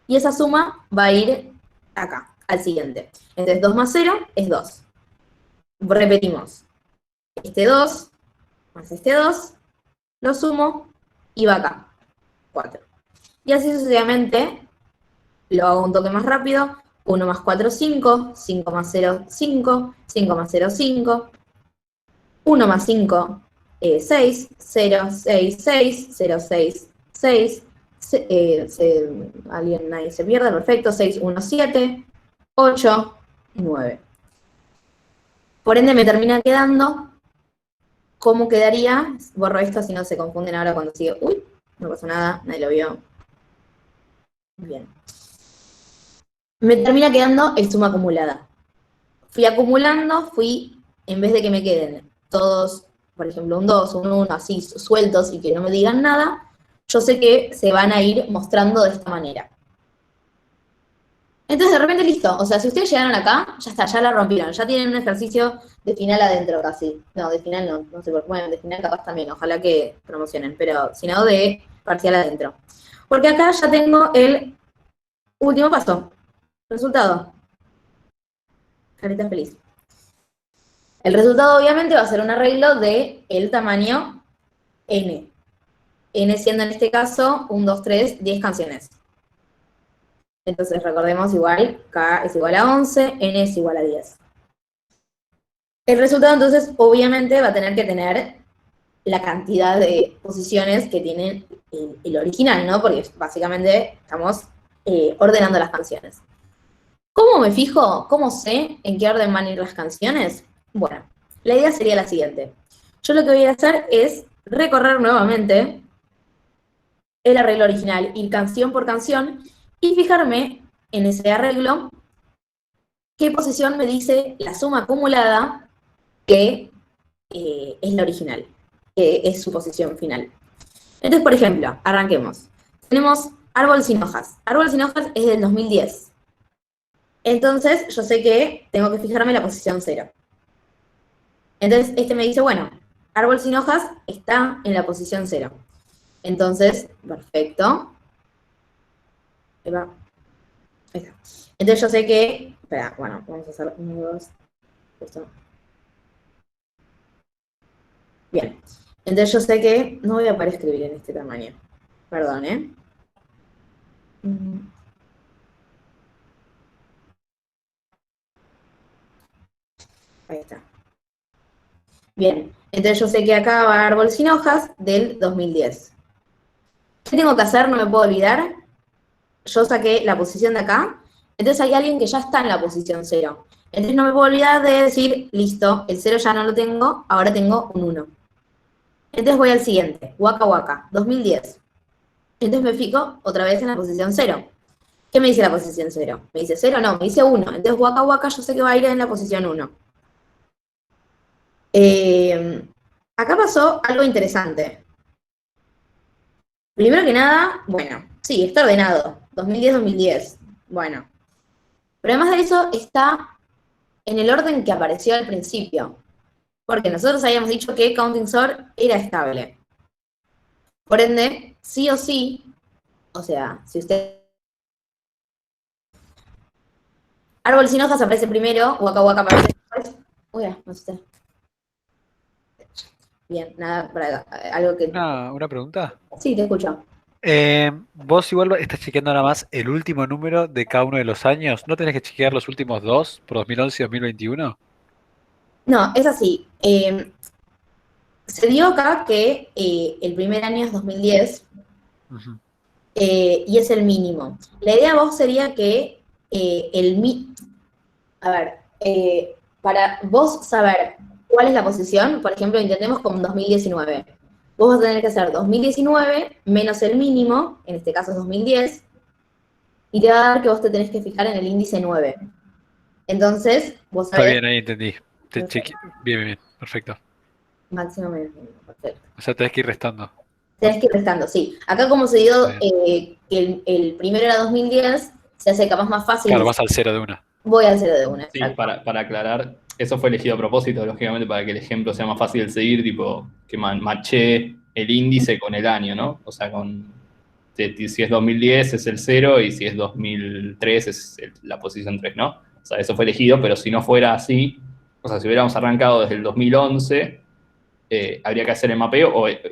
y esa suma va a ir acá, al siguiente. Entonces, 2 más 0 es 2. Repetimos. Este 2 más este 2, lo sumo, y va acá, 4. Y así sucesivamente, lo hago un toque más rápido. 1 más 4, 5, 5 más 0, 5, 5 más 0, 5, 1 más 5, 6, 0, 6, 6, 0, 6, 6, nadie se pierde, perfecto, 6, 1, 7, 8, 9. Por ende me termina quedando, ¿cómo quedaría? Borro esto si no se confunden ahora cuando sigue. Uy, no pasó nada, nadie lo vio. Bien. Me termina quedando el suma acumulada. Fui acumulando, en vez de que me queden todos, por ejemplo, un 2, un 1, así sueltos y que no me digan nada, yo sé que se van a ir mostrando de esta manera. Entonces, de repente, listo. O sea, si ustedes llegaron acá, ya está, ya la rompieron. Ya tienen un ejercicio de final adentro casi. No, de final no sé por qué. Bueno, de final capaz también, ojalá que promocionen. Pero, si no, de parcial adentro. Porque acá ya tengo el Último paso. Resultado. Carita feliz. El resultado obviamente va a ser un arreglo de el tamaño n. N siendo en este caso 1, 2, 3, 10 canciones. Entonces recordemos igual, K es igual a 11, N es igual a 10. El resultado entonces obviamente va a tener que tener la cantidad de posiciones que tiene el original, ¿no? Porque básicamente estamos ordenando las canciones. ¿Cómo me fijo? ¿Cómo sé en qué orden van a ir las canciones? Bueno, la idea sería la siguiente. Yo lo que voy a hacer es recorrer nuevamente el arreglo original, ir canción por canción, y fijarme en ese arreglo qué posición me dice la suma acumulada que es la original, que es su posición final. Entonces, por ejemplo, arranquemos. Tenemos árbol sin hojas. Árbol sin hojas es del 2010. Entonces, yo sé que tengo que fijarme en la posición 0. Entonces, este me dice, bueno, árbol sin hojas está en la posición 0. Entonces, perfecto. Ahí va. Ahí está. Entonces yo sé que, espera, bueno, vamos a hacer 1, 2, esto. Bien. Entonces yo sé que no voy a poder escribir en este tamaño. Perdón, ¿eh? Ahí está. Bien. Entonces yo sé que acá va árbol sin hojas del 2010. ¿Qué tengo que hacer? No me puedo olvidar. Yo saqué la posición de acá. Entonces hay alguien que ya está en la posición 0. Entonces no me puedo olvidar de decir, listo, el 0 ya no lo tengo, ahora tengo un 1. Entonces voy al siguiente, Waka Waka, 2010. Entonces me fijo otra vez en la posición 0. ¿Qué me dice la posición 0? ¿Me dice 0? No, me dice 1. Entonces Waka Waka yo sé que va a ir en la posición 1. Acá pasó algo interesante. Primero que nada, bueno, sí, está ordenado. 2010-2010. Bueno. Pero además de eso, está en el orden que apareció al principio. Porque nosotros habíamos dicho que Counting Sort era estable. Por ende, sí o sí, o sea, si usted... Árbol sin hojas aparece primero, Waka Waka aparece después. Uy, no sé. Bien, nada, para algo que... Una pregunta. Sí, te escucho. Vos igual estás chequeando nada más el último número de cada uno de los años. ¿No tenés que chequear los últimos dos por 2011 y 2021? No, es así. Se dio acá que el primer año es 2010 y es el mínimo. La idea vos sería que para vos saber cuál es la posición, por ejemplo, intentemos con 2019. Vos vas a tener que hacer 2019 menos el mínimo, en este caso es 2010, y te va a dar que vos te tenés que fijar en el índice 9. Entonces, vos sabés... Está bien, ahí entendí. Bien, perfecto. Máximo menos mínimo, perfecto. O sea, tenés que ir restando. Tenés que ir restando, sí. Acá como se dio que el primero era 2010, se hace capaz más fácil. Claro, vas al 0 de una. Voy al 0 de una. Sí, para aclarar, eso fue elegido a propósito, lógicamente, para que el ejemplo sea más fácil de seguir, tipo, que maché el índice con el año, ¿no? O sea, si es 2010 es el 0 y si es 2003 es la posición 3, ¿no? O sea, eso fue elegido, pero si no fuera así, o sea, si hubiéramos arrancado desde el 2011, habría que hacer el mapeo, o el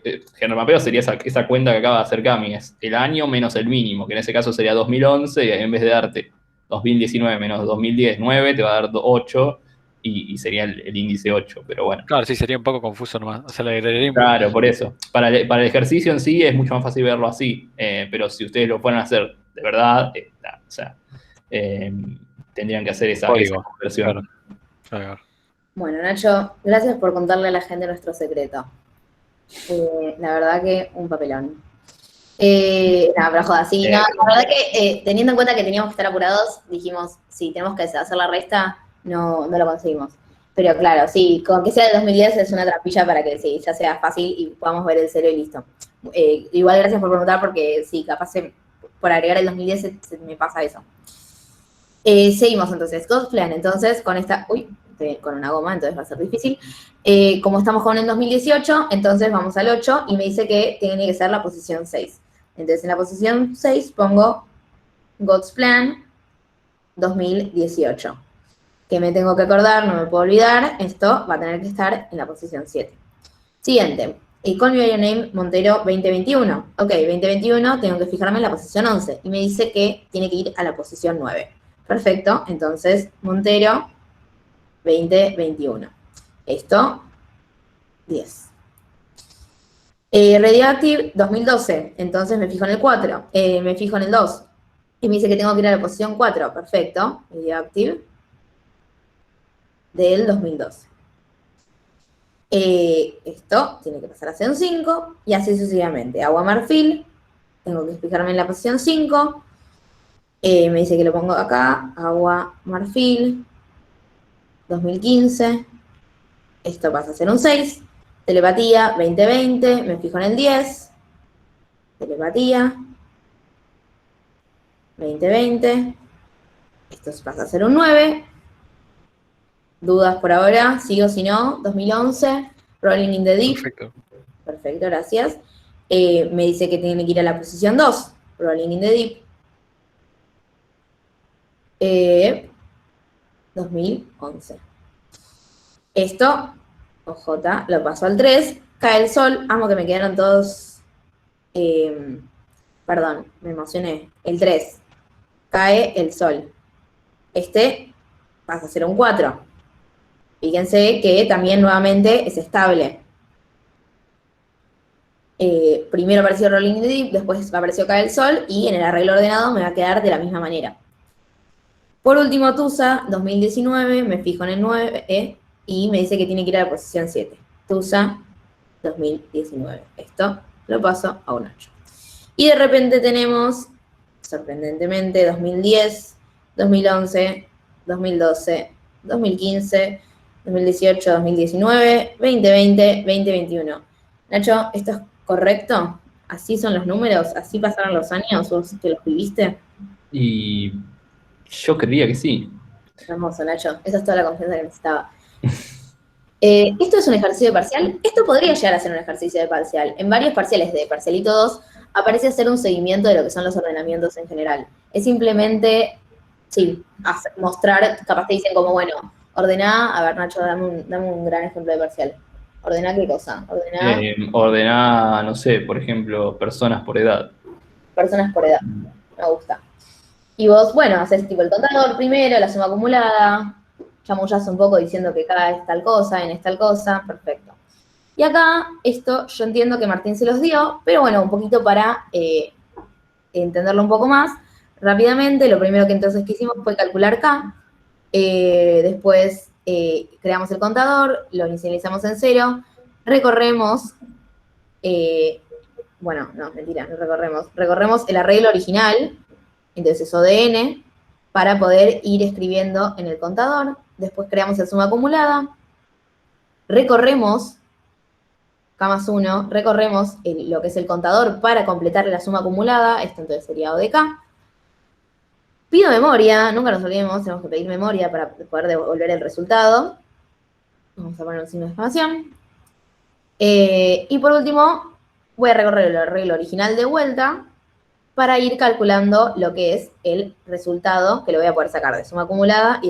mapeo sería esa cuenta que acaba de hacer Cami, es el año menos el mínimo, que en ese caso sería 2011, y en vez de darte 2019 menos 2010, 9, te va a dar 8, y sería el índice 8, pero bueno. Claro, sí, sería un poco confuso nomás. O sea, la agregaría Claro, por eso. Para el ejercicio en sí es mucho más fácil verlo así, pero si ustedes lo fueran a hacer de verdad, o sea, tendrían que hacer esa conversión. Claro. Bueno, Nacho, gracias por contarle a la gente nuestro secreto. La verdad que un papelón. Nada, pero joda, sí, no, la verdad que teniendo en cuenta que teníamos que estar apurados, dijimos, sí, tenemos que hacer la resta, no lo conseguimos. Pero claro, sí, con que sea de 2010 es una trampilla para que sí, ya sea fácil y podamos ver el 0 y listo. Igual gracias por preguntar porque sí, capaz por agregar el 2010 se me pasa eso. Seguimos entonces, Godplan, entonces con esta, con una goma, entonces va a ser difícil. Como estamos con el 2018, entonces vamos al 8 y me dice que tiene que ser la posición 6. Entonces en la posición 6 pongo God's Plan 2018. Que me tengo que acordar, no me puedo olvidar, esto va a tener que estar en la posición 7. Siguiente, Call Me By Your Name Montero 2021. Ok, 2021 tengo que fijarme en la posición 11 y me dice que tiene que ir a la posición 9. Perfecto, entonces Montero 2021. Esto, 10. Radioactive 2012, entonces me fijo en el 4, me fijo en el 2. Y me dice que tengo que ir a la posición 4, perfecto. Radioactive del 2012. Esto tiene que pasar a ser un 5 y así sucesivamente. Agua Marfil, tengo que fijarme en la posición 5. Me dice que lo pongo acá, Agua Marfil 2015. Esto pasa a ser un 6. Telepatía 2020, me fijo en el 10. Telepatía 2020. Esto pasa a ser un 9. Dudas por ahora, sí o sí no. 2011, Rolling in the Deep. Perfecto. Perfecto, gracias. Me dice que tiene que ir a la posición 2, Rolling in the Deep. 2011. Esto, OJ, lo paso al 3. Cae el sol. Amo que me quedaron todos. Perdón, me emocioné. El 3. Cae el sol. Este pasa a ser un 4. Fíjense que también nuevamente es estable. Primero apareció Rolling in the Deep, después apareció Cae el Sol y en el arreglo ordenado me va a quedar de la misma manera. Por último, Tusa 2019, me fijo en el 9 y me dice que tiene que ir a la posición 7. Tusa 2019. Esto lo paso a un 8. Y de repente tenemos, sorprendentemente, 2010, 2011, 2012, 2015, 2018, 2019, 2020, 2021. Nacho, ¿esto es correcto? ¿Así son los números? ¿Así pasaron los años? ¿Vos que los viviste? Y yo creía que sí. Hermoso, Nacho. Esa es toda la confianza que necesitaba. ¿Esto es un ejercicio de parcial? Esto podría llegar a ser un ejercicio de parcial. En varios parciales de Parcialito 2 aparece hacer un seguimiento de lo que son los ordenamientos en general. Es simplemente, sí, mostrar, capaz te dicen como, bueno, ordená, a ver, Nacho, dame un gran ejemplo de parcial. ¿Ordená qué cosa? Ordená Ordená, no sé, por ejemplo, personas por edad. personas por edad. Me gusta. Y vos, bueno, haces tipo el contador primero, la suma acumulada, chamullás un poco diciendo que acá es tal cosa, en es tal cosa, perfecto. Y acá, esto yo entiendo que Martín se los dio, pero bueno, un poquito para entenderlo un poco más. Rápidamente, lo primero que entonces que hicimos fue calcular K, después creamos el contador, lo inicializamos en 0, recorremos, bueno, no, mentira, no recorremos el arreglo original, entonces ODN, para poder ir escribiendo en el contador. Después creamos el suma acumulada, recorremos K más 1, recorremos lo que es el contador para completar la suma acumulada, esto entonces sería O de K. Pido memoria, nunca nos olvidemos, tenemos que pedir memoria para poder devolver el resultado. Vamos a poner un signo de exclamación. Y por último, voy a recorrer el arreglo original de vuelta para ir calculando lo que es el resultado, que lo voy a poder sacar de suma acumulada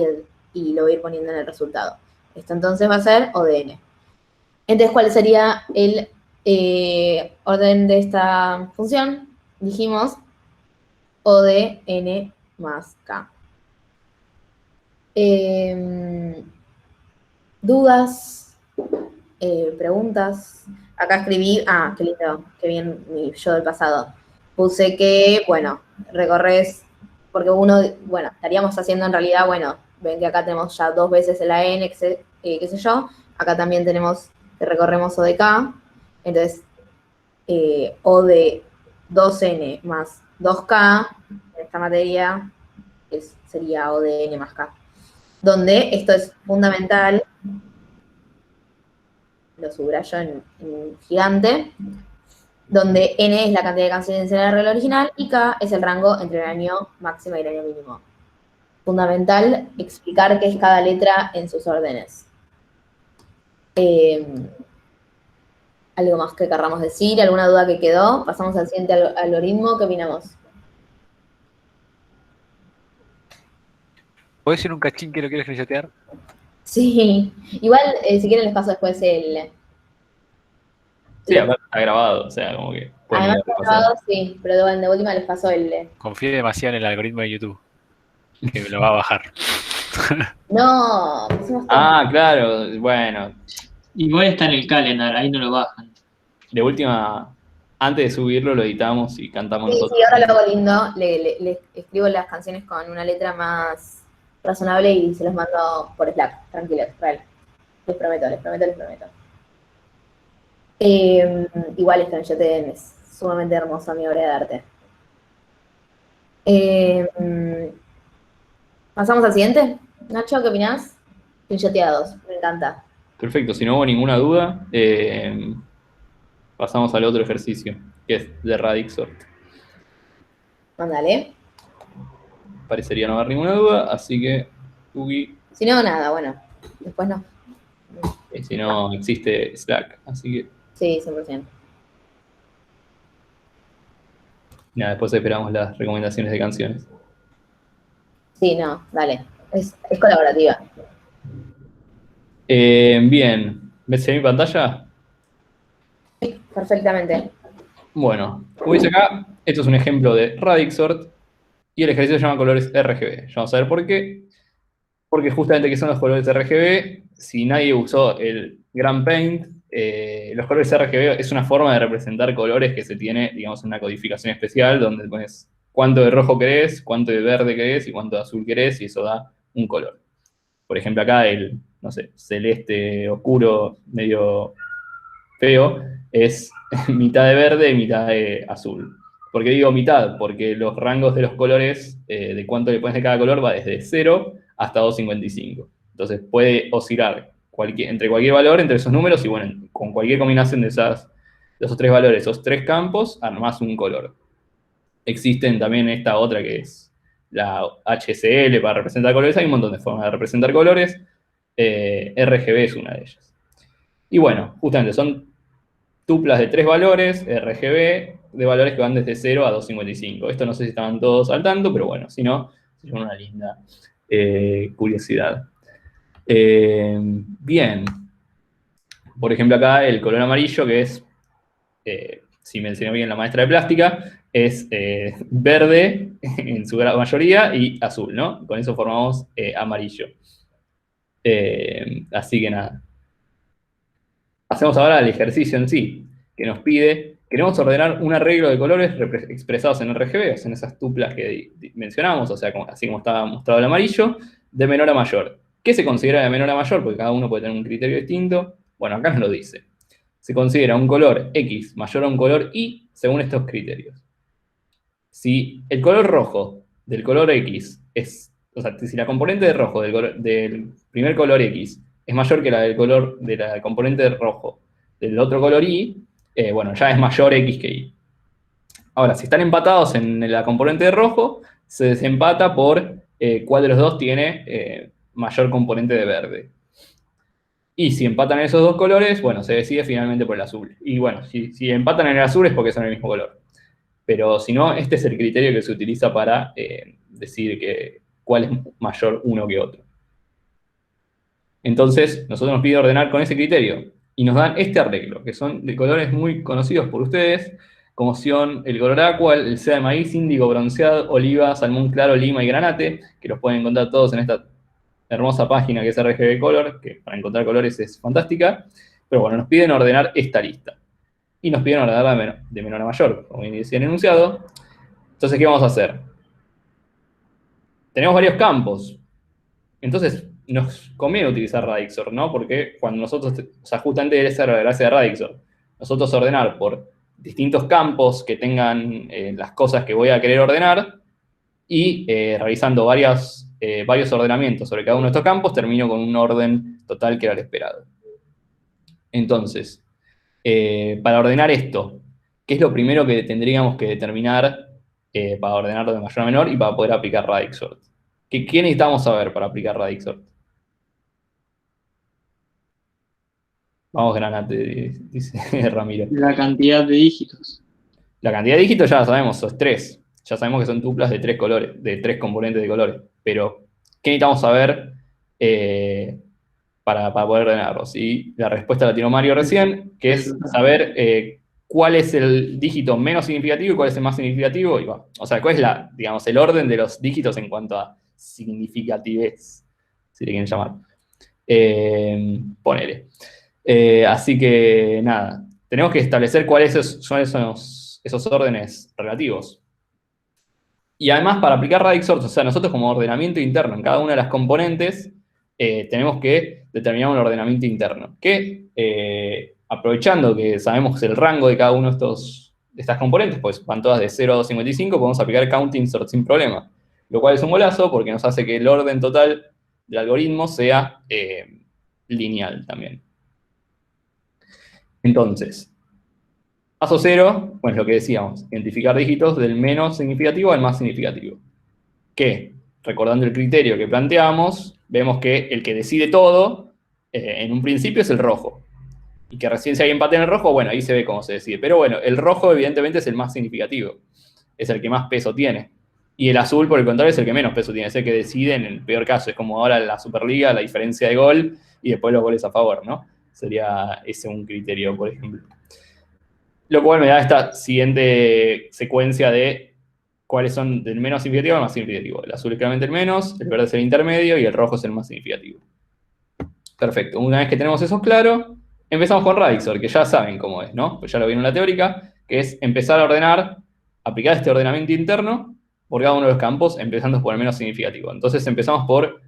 y lo voy a ir poniendo en el resultado. Esto entonces va a ser ODN. Entonces, ¿cuál sería el orden de esta función? Dijimos ODN más K. ¿Dudas? ¿Preguntas? Acá escribí, qué lindo, qué bien mi yo del pasado. Puse que, bueno, recorres, porque bueno, estaríamos haciendo en realidad, bueno, ven que acá tenemos ya 2 veces el AN, qué sé yo, acá también tenemos que recorremos O de K, entonces O de 2N más 2K, en esta materia sería O de N más K, donde esto es fundamental, lo subrayo en gigante, donde N es la cantidad de canciones en el arreglo original y K es el rango entre el año máximo y el año mínimo. Fundamental explicar qué es cada letra en sus órdenes. ¿Algo más que querramos decir? ¿Alguna duda que quedó? Pasamos al siguiente algoritmo. ¿Qué opinamos? ¿Podés decir un cachín que lo quieres screenshotear? Sí. Igual, si quieren les paso después el... Sí, aparte está grabado, o sea, como que pueden ir Además a está repasar. grabado, sí, pero de última les paso el... Confío demasiado en el algoritmo de YouTube, que me lo va a bajar. No, pusimos todo. Ah, claro, bueno, Igual está en el calendar, ahí no lo bajan. de última, antes de subirlo lo editamos y cantamos Sí, nosotros. sí, ahora lo hago lindo. Le escribo las canciones con una letra más razonable y se los mando por Slack. Tranquilos, real. Les prometo, les prometo, les prometo. Igual Screenshot es sumamente hermosa mi obra de arte. ¿Pasamos al siguiente? Nacho, ¿qué opinás? Screenshoteados, me encanta. Perfecto, si no hubo ninguna duda, pasamos al otro ejercicio, que es de Radix Sort. Mándale. Parecería no haber ninguna duda, así que Tugi, Si no, nada, bueno. Después no. si no existe Slack, así que Sí, 100%. nada, después esperamos las recomendaciones de canciones. Sí, no, dale. Es colaborativa. Bien, ¿ves mi pantalla? Perfectamente. Bueno, como dice acá, esto es un ejemplo de Radix Sort y el ejercicio se llama colores RGB. Ya vamos a ver por qué. Porque justamente que son los colores RGB, si nadie usó el Grand Paint, los colores RGB es una forma de representar colores que se tiene, digamos, en una codificación especial, donde pones cuánto de rojo querés, cuánto de verde querés y cuánto de azul querés, y eso da un color. Por ejemplo, acá el, no sé, celeste oscuro, medio feo, es mitad de verde y mitad de azul. ¿Por qué digo mitad? Porque los rangos de los colores, de cuánto le pones de cada color, va desde 0 hasta 255. Entonces puede oscilar entre cualquier valor, entre esos números, y bueno, con cualquier combinación de esos tres valores, esos tres campos, armás un color. Existen también esta otra que es la HCL para representar colores. Hay un montón de formas de representar colores. RGB es una de ellas. Y bueno, justamente son tuplas de tres valores, RGB, de valores que van desde 0 a 255. Esto no sé si estaban todos al tanto, pero bueno, si no, es una linda curiosidad. Bien. Por ejemplo, acá el color amarillo, que es, si mencioné bien la maestra de plástica, es verde en su gran mayoría y azul, ¿no? Con eso formamos amarillo. Así que nada. Hacemos ahora el ejercicio en sí, que nos pide, queremos ordenar un arreglo de colores expresados en RGB, o sea, en esas tuplas que mencionamos, o sea, así como estaba mostrado el amarillo, de menor a mayor. ¿Qué se considera de menor a mayor? Porque cada uno puede tener un criterio distinto. Bueno, acá nos lo dice. Se considera un color X mayor a un color Y según estos criterios. Si el color rojo del color X es, o sea, si la componente de rojo del primer color X es mayor que la del color de la componente de rojo del otro color Y, bueno, ya es mayor X que Y. Ahora, si están empatados en la componente de rojo, se desempata por cuál de los dos tiene mayor componente de verde. Y si empatan esos dos colores, bueno, se decide finalmente por el azul. Y bueno, si empatan en el azul es porque son el mismo color. Pero si no, este es el criterio que se utiliza para decir cuál es mayor uno que otro. Entonces, nosotros nos pide ordenar con ese criterio. Y nos dan este arreglo, que son de colores muy conocidos por ustedes, como son el color aqua, el seda de maíz, índigo, bronceado, oliva, salmón claro, lima y granate, que los pueden encontrar todos en esta hermosa página que es RGB Color, que para encontrar colores es fantástica. Pero bueno, nos piden ordenar esta lista. Y nos piden ordenarla de menor a mayor, como bien decía el enunciado. Entonces, ¿qué vamos a hacer? Tenemos varios campos. Entonces, nos conviene utilizar Radixor, ¿no? Porque cuando nosotros, o sea, justamente esa es la gracia de Radixor. Nosotros ordenar por distintos campos que tengan las cosas que voy a querer ordenar y realizando varios ordenamientos sobre cada uno de estos campos, termino con un orden total que era el esperado. Entonces, para ordenar esto, ¿qué es lo primero que tendríamos que determinar para ordenarlo de mayor a menor y para poder aplicar Radix Sort? ¿Qué necesitamos saber para aplicar Radix Sort? Vamos, Granate, dice Ramiro. La cantidad de dígitos. La cantidad de dígitos ya la sabemos, son 3. Ya sabemos que son tuplas de 3 colores, de 3 componentes de colores. Pero, ¿qué necesitamos saber para poder ordenarlos? Y la respuesta la tiró Mario recién, que es saber cuál es el dígito menos significativo y cuál es el más significativo. O sea, cuál es digamos, el orden de los dígitos en cuanto a significativez, si le quieren llamar. Ponele. Así que, nada, tenemos que establecer cuáles son esos órdenes relativos. Y además, para aplicar radix sort, o sea, nosotros como ordenamiento interno en cada una de las componentes, tenemos que determinar un ordenamiento interno. Que, aprovechando que sabemos el rango de cada uno de estas componentes, pues van todas de 0 a 255, podemos aplicar counting sort sin problema. Lo cual es un golazo porque nos hace que el orden total del algoritmo sea lineal también. Entonces, paso 0, pues lo que decíamos, identificar dígitos del menos significativo al más significativo. Que, recordando el criterio que planteamos, vemos que el que decide todo, en un principio es el rojo. Y que recién si hay empate en el rojo, bueno, ahí se ve cómo se decide. Pero bueno, el rojo evidentemente es el más significativo. Es el que más peso tiene. Y el azul, por el contrario, es el que menos peso tiene. Es el que decide en el peor caso. Es como ahora la Superliga, la diferencia de gol y después los goles a favor, ¿no? Sería ese un criterio, por ejemplo. Lo cual me da esta siguiente secuencia de cuáles son del menos significativo al más significativo. El azul es claramente el menos, el verde es el intermedio y el rojo es el más significativo. Perfecto. Una vez que tenemos eso claro, empezamos con radix sort, que ya saben cómo es, ¿no? Pues ya lo vieron en la teórica, que es empezar a ordenar, aplicar este ordenamiento interno por cada uno de los campos, empezando por el menos significativo. Entonces empezamos por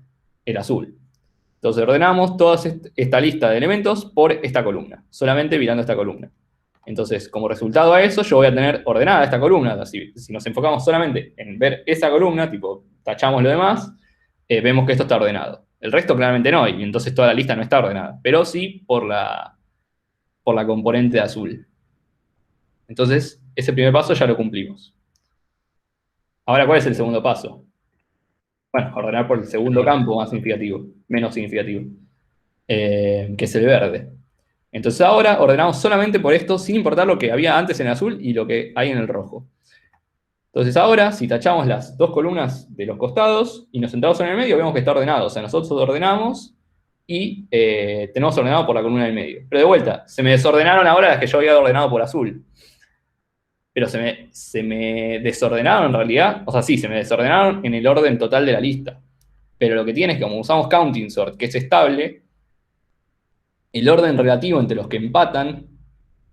el azul. Entonces ordenamos toda esta lista de elementos por esta columna, solamente mirando esta columna. Entonces, como resultado a eso, yo voy a tener ordenada esta columna. Si nos enfocamos solamente en ver esa columna, tipo, tachamos lo demás, vemos que esto está ordenado. El resto claramente no, y entonces toda la lista no está ordenada. Pero sí por la componente azul. Entonces, ese primer paso ya lo cumplimos. Ahora, ¿cuál es el segundo paso? Bueno, ordenar por el segundo campo más significativo, menos significativo, que es el verde. Entonces ahora ordenamos solamente por esto, sin importar lo que había antes en el azul y lo que hay en el rojo. Entonces ahora, si tachamos las dos columnas de los costados y nos centramos en el medio, vemos que está ordenado. O sea, nosotros ordenamos y tenemos ordenado por la columna del medio. Pero de vuelta, se me desordenaron ahora las que yo había ordenado por azul. Pero se me desordenaron en realidad. O sea, sí, se me desordenaron en el orden total de la lista. Pero lo que tiene es que como usamos counting sort, que es estable, el orden relativo entre los que empatan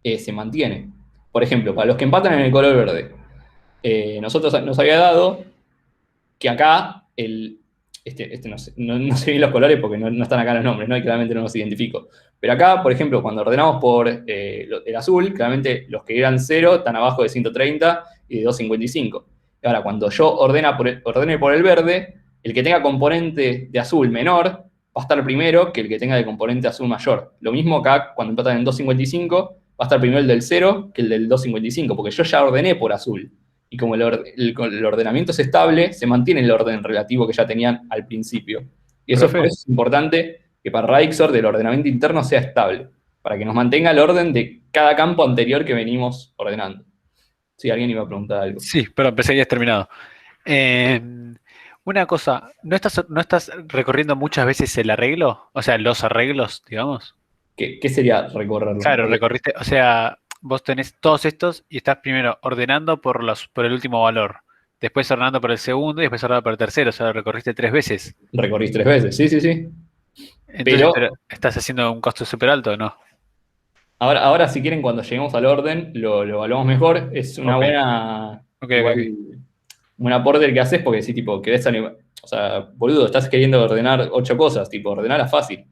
se mantiene. Por ejemplo, para los que empatan en el color verde, nosotros nos había dado que acá, no sé bien los colores porque no están acá los nombres, ¿no? Y claramente no los identifico. Pero acá, por ejemplo, cuando ordenamos por el azul, claramente los que eran 0 están abajo de 130 y de 255. Y ahora, cuando yo ordene por el verde, el que tenga componente de azul menor va a estar primero que el que tenga de componente azul mayor. Lo mismo acá, cuando empatan en 255, va a estar primero el del 0 que el del 255, porque yo ya ordené por azul. Y como el ordenamiento es estable, se mantiene el orden relativo que ya tenían al principio. Y eso es importante que para radix sort el ordenamiento interno sea estable, para que nos mantenga el orden de cada campo anterior que venimos ordenando. Si alguien iba a preguntar algo. Sí, pero pensé que ya has terminado. Una cosa, ¿no estás recorriendo muchas veces el arreglo? O sea, los arreglos, digamos. ¿Qué sería recorrerlo? Claro, recorriste, o sea, vos tenés todos estos y estás primero ordenando por el último valor, después ordenando por el segundo y después ordenando por el tercero, o sea, lo recorriste 3 veces. Recorrís 3 veces, sí. Entonces, pero ¿estás haciendo un costo súper alto o no? Ahora, si quieren, cuando lleguemos al orden, lo evaluamos mejor. Es una buena... Un aporte el que haces porque si tipo, querés... O sea, boludo, estás queriendo ordenar 8 cosas, tipo, ordenarlas fácil.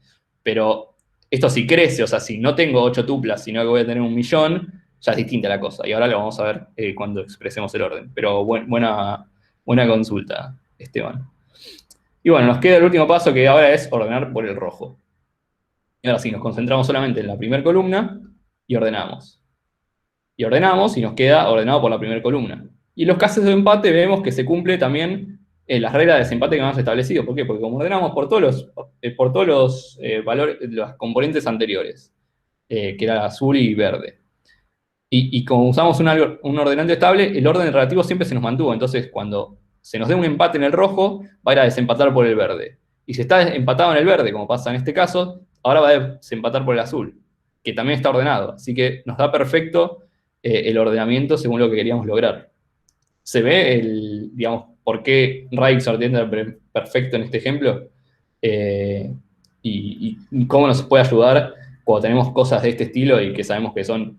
Pero esto si crece, o sea, si no tengo 8 tuplas, sino que voy a tener 1.000.000, ya es distinta la cosa. Y ahora lo vamos a ver cuando expresemos el orden. Pero buena consulta, Esteban. Y bueno, nos queda el último paso que ahora es ordenar por el rojo. Y ahora sí, nos concentramos solamente en la primera columna y ordenamos. Y ordenamos y nos queda ordenado por la primera columna. Y en los casos de empate vemos que se cumple también las reglas de desempate que hemos establecido. ¿Por qué? Porque como ordenamos por todos los valores, los componentes anteriores, que era azul y verde. Y como usamos un ordenante estable, el orden relativo siempre se nos mantuvo. Entonces, cuando se nos dé un empate en el rojo, va a ir a desempatar por el verde. Y si está empatado en el verde, como pasa en este caso, ahora va a desempatar por el azul, que también está ordenado. Así que nos da perfecto el ordenamiento según lo que queríamos lograr. Se ve digamos, por qué Radix ordena perfecto en este ejemplo y cómo nos puede ayudar cuando tenemos cosas de este estilo y que sabemos que son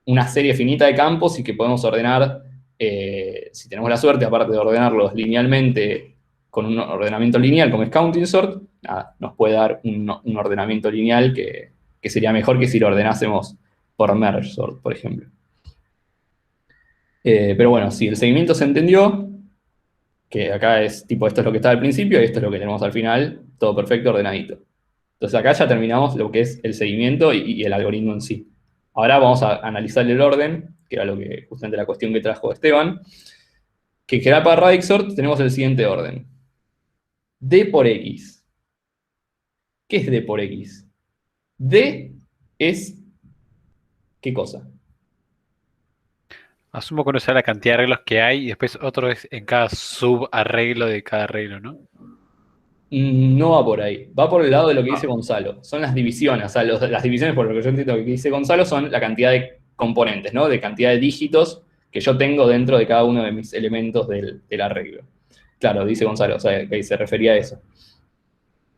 una serie finita de campos y que podemos ordenar, si tenemos la suerte, aparte de ordenarlos linealmente con un ordenamiento lineal como es Counting Sort, nada, nos puede dar un ordenamiento lineal que sería mejor que si lo ordenásemos por Merge Sort, por ejemplo. Pero bueno, si el seguimiento se entendió, que acá es tipo esto es lo que está al principio y esto es lo que tenemos al final, todo perfecto, ordenadito. Entonces acá ya terminamos lo que es el seguimiento y el algoritmo en sí. Ahora vamos a analizar el orden, que era justamente la cuestión que trajo Esteban, que en general para Radix Sort tenemos el siguiente orden. D por X. ¿Qué es D por X? D es... ¿qué cosa? Asumo que uno sabe la cantidad de arreglos que hay y después otro es en cada subarreglo de cada arreglo, ¿no? No va por ahí. Va por el lado de lo que dice Gonzalo. Son las divisiones. O sea, las divisiones, por lo que yo entiendo que dice Gonzalo, son la cantidad de componentes, ¿no? De cantidad de dígitos que yo tengo dentro de cada uno de mis elementos del arreglo. Claro, dice Gonzalo, o sea, que se refería a eso.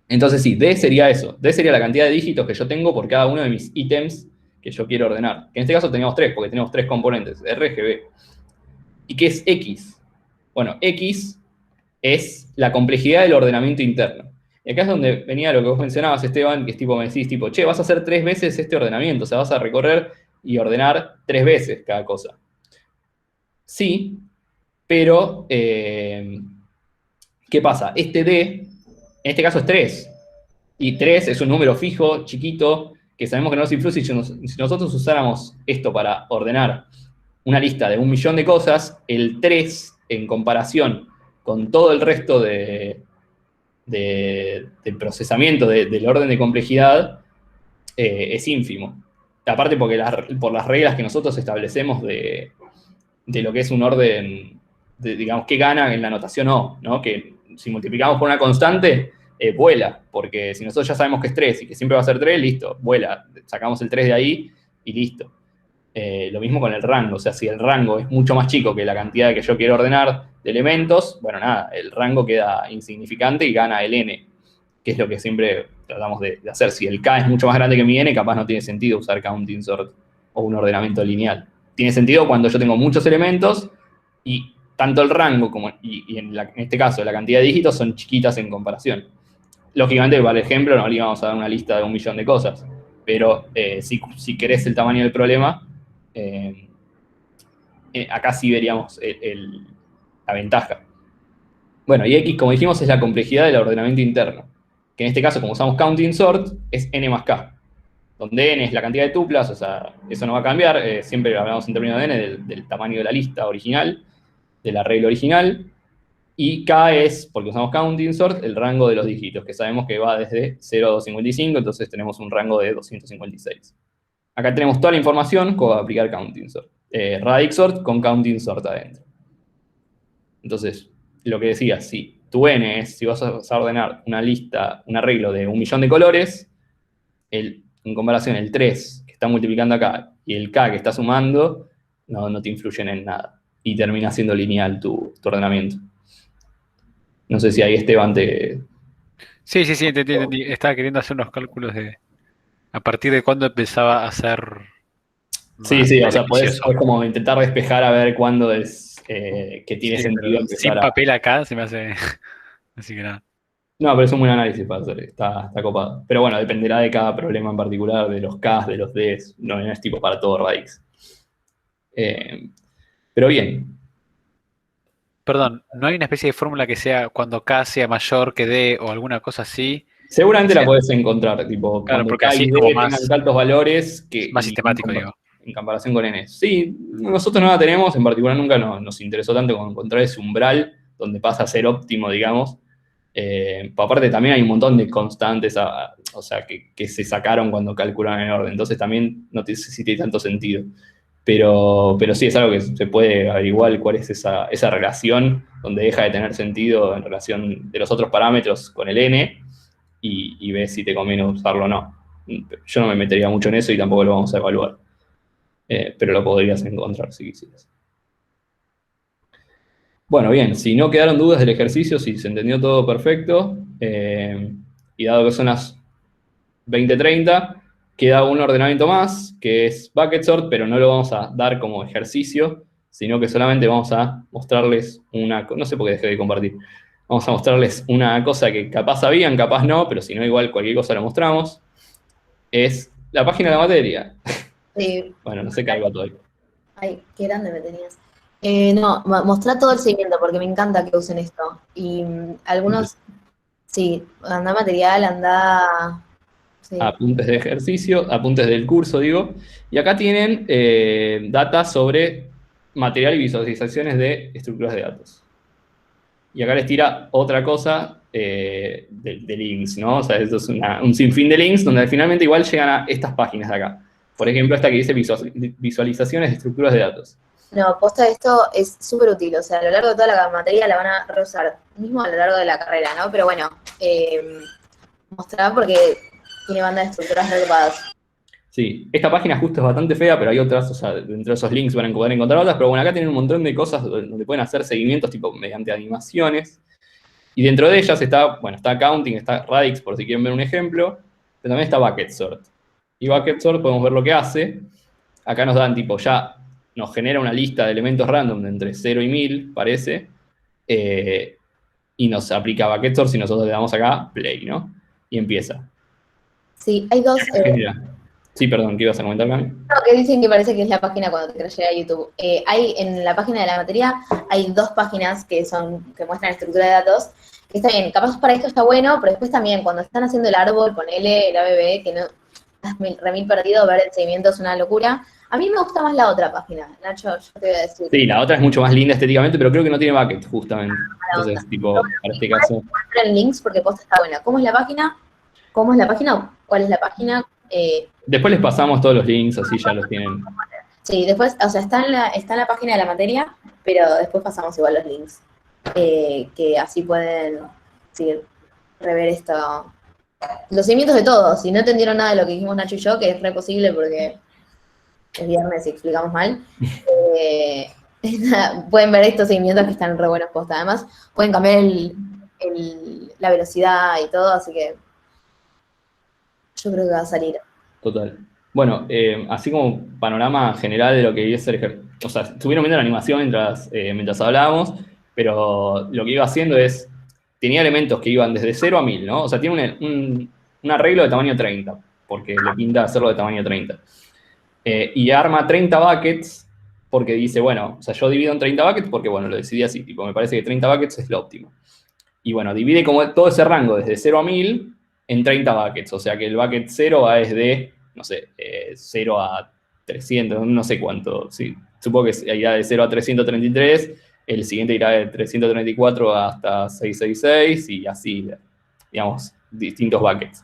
Entonces sí, D sería eso. D sería la cantidad de dígitos que yo tengo por cada uno de mis ítems que yo quiero ordenar. Que en este caso teníamos 3, porque tenemos 3 componentes, R, G, B. ¿Y qué es X? Bueno, X es la complejidad del ordenamiento interno. Y acá es donde venía lo que vos mencionabas, Esteban, que es tipo, me decís, tipo, che, vas a hacer 3 veces este ordenamiento, o sea, vas a recorrer y ordenar 3 veces cada cosa. Sí, pero, ¿qué pasa? Este D, en este caso es 3, y 3 es un número fijo, chiquito, que sabemos que no nos influye. Si nosotros usáramos esto para ordenar una lista de 1.000.000 de cosas, el 3, en comparación con todo el resto del procesamiento del orden de complejidad, es ínfimo. Aparte porque por las reglas que nosotros establecemos de lo que es un orden, digamos, que gana en la notación O, ¿no? Que si multiplicamos por una constante, vuela, porque si nosotros ya sabemos que es 3 y que siempre va a ser 3, listo, vuela, sacamos el 3 de ahí y listo. Lo mismo con el rango, o sea, si el rango es mucho más chico que la cantidad que yo quiero ordenar de elementos, bueno, nada, el rango queda insignificante y gana el n, que es lo que siempre tratamos de hacer. Si el k es mucho más grande que mi n, capaz no tiene sentido usar counting sort o un ordenamiento lineal. Tiene sentido cuando yo tengo muchos elementos y tanto el rango como en este caso la cantidad de dígitos son chiquitas en comparación. Lógicamente, para el ejemplo, no le íbamos a dar una lista de 1.000.000 de cosas, pero si querés el tamaño del problema, acá sí veríamos la ventaja. Bueno, y X, como dijimos, es la complejidad del ordenamiento interno, que en este caso, como usamos counting sort, es n más k, donde n es la cantidad de tuplas, o sea, eso no va a cambiar, siempre hablamos en términos de n, del tamaño de la lista original, del arreglo original, y k es, porque usamos counting sort, el rango de los dígitos, que sabemos que va desde 0 a 255, entonces tenemos un rango de 256. Acá tenemos toda la información como va a aplicar counting sort. Radix sort con counting sort adentro. Entonces, lo que decía, si tu n es, si vas a ordenar una lista, un arreglo de 1.000.000 de colores, en comparación el 3 que está multiplicando acá y el k que está sumando, no te influyen en nada. Y termina siendo lineal tu ordenamiento. No sé si ahí Esteban te... Sí, entendí. Estaba queriendo hacer unos cálculos de a partir de cuándo empezaba a ser... Sí, o sea, podés como intentar despejar a ver cuándo es que tiene sentido empezar sin papel acá se me hace... Así que nada. No, pero es un buen análisis para hacer, está copado. Pero bueno, dependerá de cada problema en particular, de los Ks, de los Ds, no es tipo para todo Radix. Pero bien. Perdón, ¿no hay una especie de fórmula que sea cuando K sea mayor que D o alguna cosa así? Seguramente la podés encontrar, tipo, claro, cuando porque K así y D como tengan más, altos valores que... más sistemático, digo. En comparación con N. Sí, nosotros no la tenemos, en particular nunca nos interesó tanto como encontrar ese umbral donde pasa a ser óptimo, digamos. Aparte también hay un montón de constantes, o sea, que se sacaron cuando calculaban en orden, entonces también no sé si tiene tanto sentido. Pero sí es algo que se puede averiguar cuál es esa relación donde deja de tener sentido en relación de los otros parámetros con el n y ves si te conviene usarlo o no. Yo no me metería mucho en eso y tampoco lo vamos a evaluar. Pero lo podrías encontrar si quisieras. Bueno, bien, si no quedaron dudas del ejercicio, si se entendió todo perfecto, y dado que son las 20:30, queda un ordenamiento más, que es bucket sort, pero no lo vamos a dar como ejercicio, sino que solamente vamos a mostrarles no sé por qué dejé de compartir, vamos a mostrarles una cosa que capaz sabían, capaz no, pero si no, igual cualquier cosa lo mostramos, es la página de la materia. Sí. Bueno, no sé qué algo todavía. Ay, qué grande me tenías. No, mostrá todo el seguimiento porque me encanta que usen esto. Y algunos, sí, anda material, anda... Sí. Apuntes de ejercicio, apuntes del curso, digo. Y acá tienen data sobre material y visualizaciones de estructuras de datos. Y acá les tira otra cosa de links, ¿no? O sea, esto es un sinfín de links donde finalmente igual llegan a estas páginas de acá. Por ejemplo, esta que dice visualizaciones de estructuras de datos. No, posta, esto es súper útil, o sea, a lo largo de toda la materia la van a reusar, mismo a lo largo de la carrera, ¿no? Pero bueno, mostrar porque tiene banda de estructuras regrupadas. Sí, esta página justo es bastante fea, pero hay otras, o sea, dentro de esos links van a poder encontrar otras, pero bueno, acá tienen un montón de cosas donde pueden hacer seguimientos, tipo mediante animaciones, y dentro de ellas está, bueno, está Counting, está Radix, por si quieren ver un ejemplo, pero también está Bucket Sort. Y Bucket Sort podemos ver lo que hace. Acá nos dan, tipo, ya nos genera una lista de elementos random de entre 0 y 1000, parece, y nos aplica Bucket Sort si nosotros le damos acá Play, ¿no? Y empieza. Sí, hay dos... Sí, perdón, ¿qué ibas a comentar, Cami? No, que dicen que parece que es la página cuando te crashea YouTube. Hay en la página de la materia, hay dos páginas que muestran estructura de datos, que está bien, capaz para esto está bueno, pero después también cuando están haciendo el árbol, ponele el ABB, que no estás remil perdido, ver el seguimiento es una locura. A mí me gusta más la otra página, Nacho, yo te voy a decir. Sí, la otra es mucho más linda estéticamente, pero creo que no tiene bucket, justamente. Entonces, tipo, para este caso... En links porque posta está buena. ¿Cómo es la página? ¿Cómo es la página? ¿Cuál es la página? Después les pasamos todos los links, así ya los tienen. Sí, después, o sea, está en la página de la materia, pero después pasamos igual los links. Que así pueden rever esto. Los seguimientos de todos. Si no entendieron nada de lo que dijimos Nacho y yo, que es re posible porque es viernes y explicamos mal, pueden ver estos seguimientos que están re buenos posta. Además, pueden cambiar la velocidad y todo, así que yo creo que va a salir. Total. Bueno, así como panorama general de lo que iba a ser, o sea, estuvieron viendo la animación mientras hablábamos, pero lo que iba haciendo es, tenía elementos que iban desde 0 a 1000, ¿no? O sea, tiene un arreglo de tamaño 30, porque le pinta hacerlo de tamaño 30. Y arma 30 buckets, porque dice, bueno, o sea, yo divido en 30 buckets porque, bueno, lo decidí así, tipo, me parece que 30 buckets es lo óptimo. Y bueno, divide como todo ese rango desde 0 a 1000 en 30 buckets, o sea que el bucket 0 va desde, no sé, 0 a 300, no sé cuánto, sí, supongo que irá de 0 a 333, el siguiente irá de 334 hasta 666 y así, digamos, distintos buckets.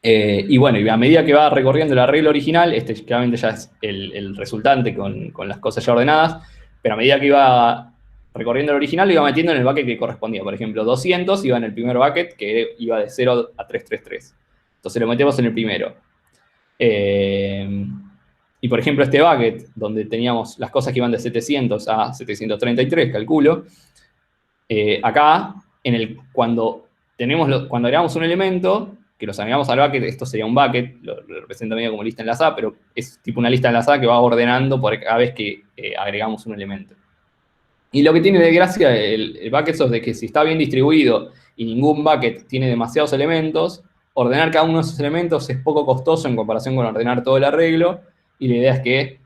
Y bueno, y a medida que va recorriendo el arreglo original, este claramente ya es el resultante con las cosas ya ordenadas, pero a medida que iba recorriendo el original, lo iba metiendo en el bucket que correspondía. Por ejemplo, 200 iba en el primer bucket, que iba de 0 a 333. Entonces lo metemos en el primero. Y por ejemplo, este bucket, donde teníamos las cosas que iban de 700 a 733, calculo, acá, cuando agregamos un elemento, que los agregamos al bucket, esto sería un bucket, lo represento medio como lista enlazada, pero es tipo una lista enlazada que va ordenando por cada vez que agregamos un elemento. Y lo que tiene de gracia el bucket es de que si está bien distribuido y ningún bucket tiene demasiados elementos, ordenar cada uno de esos elementos es poco costoso en comparación con ordenar todo el arreglo, y la idea es que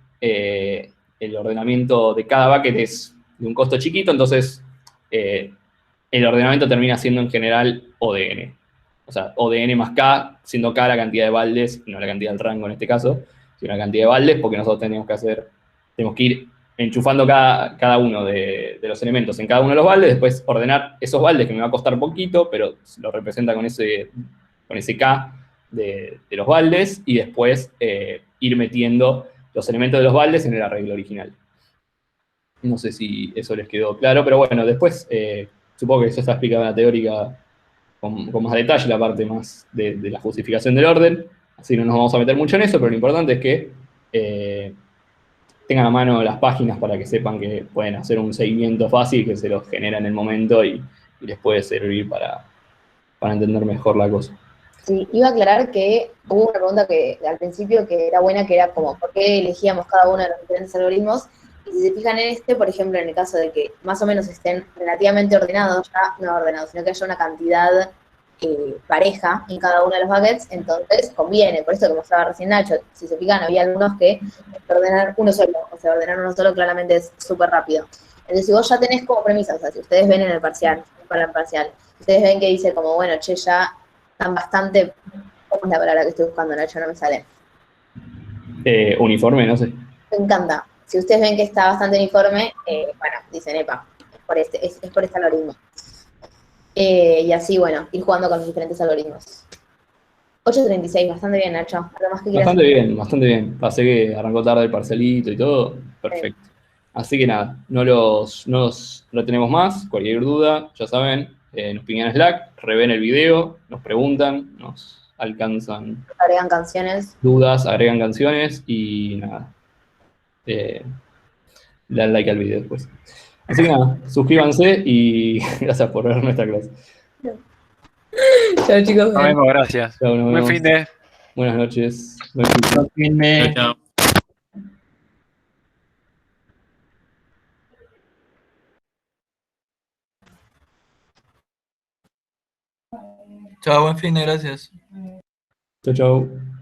el ordenamiento de cada bucket es de un costo chiquito, entonces el ordenamiento termina siendo en general ODN. O sea, ODN más K, siendo K la cantidad de baldes, no la cantidad del rango en este caso, sino la cantidad de baldes, porque nosotros tenemos que ir enchufando cada uno de los elementos en cada uno de los baldes, después ordenar esos baldes que me va a costar poquito, pero lo representa con ese K de los baldes, y después ir metiendo los elementos de los baldes en el arreglo original. No sé si eso les quedó claro, pero bueno, después supongo que eso está explicado en la teórica con más detalle, la parte más de la justificación del orden, así no nos vamos a meter mucho en eso, pero lo importante es que tengan a mano las páginas para que sepan que pueden hacer un seguimiento fácil que se los genera en el momento y les puede servir para entender mejor la cosa. Sí, iba a aclarar que hubo una pregunta que al principio que era buena, que era como, ¿por qué elegíamos cada uno de los diferentes algoritmos? Y si se fijan en este, por ejemplo, en el caso de que más o menos estén relativamente ordenados, ya no ordenados, sino que haya una cantidad pareja en cada uno de los buckets, entonces conviene. Por eso, como estaba recién Nacho, si se fijan, había algunos que ordenar uno solo, o sea, ordenar uno solo claramente es súper rápido. Entonces, si vos ya tenés como premisa, o sea, si ustedes ven en el parcial, para el parcial, ustedes ven que dice como, bueno, che, ya están bastante, ¿cómo es la palabra que estoy buscando, Nacho? No me sale. Uniforme, no sé. Me encanta. Si ustedes ven que está bastante uniforme, bueno, dicen, epa, es por este algoritmo. Y así, bueno, ir jugando con los diferentes algoritmos. 8.36, bastante bien, Nacho. ¿Algo más que quieras Bastante decir? bien, bastante bien. Pasé que arrancó tarde el parcelito y todo, perfecto. Así que nada, no los tenemos más. Cualquier duda, ya saben, nos pingan en Slack, reven el video, nos preguntan, nos alcanzan Agregan canciones. dudas, agregan canciones y nada. Dan like al video después. Así que nada, suscríbanse y gracias por ver nuestra clase. Chao, chicos. Nos vemos, gracias. Chao, nos Buen vemos. fin de. Buenas noches. Buen fin de- Chao, chao. Chao, buen fin de, gracias. Chao, chao.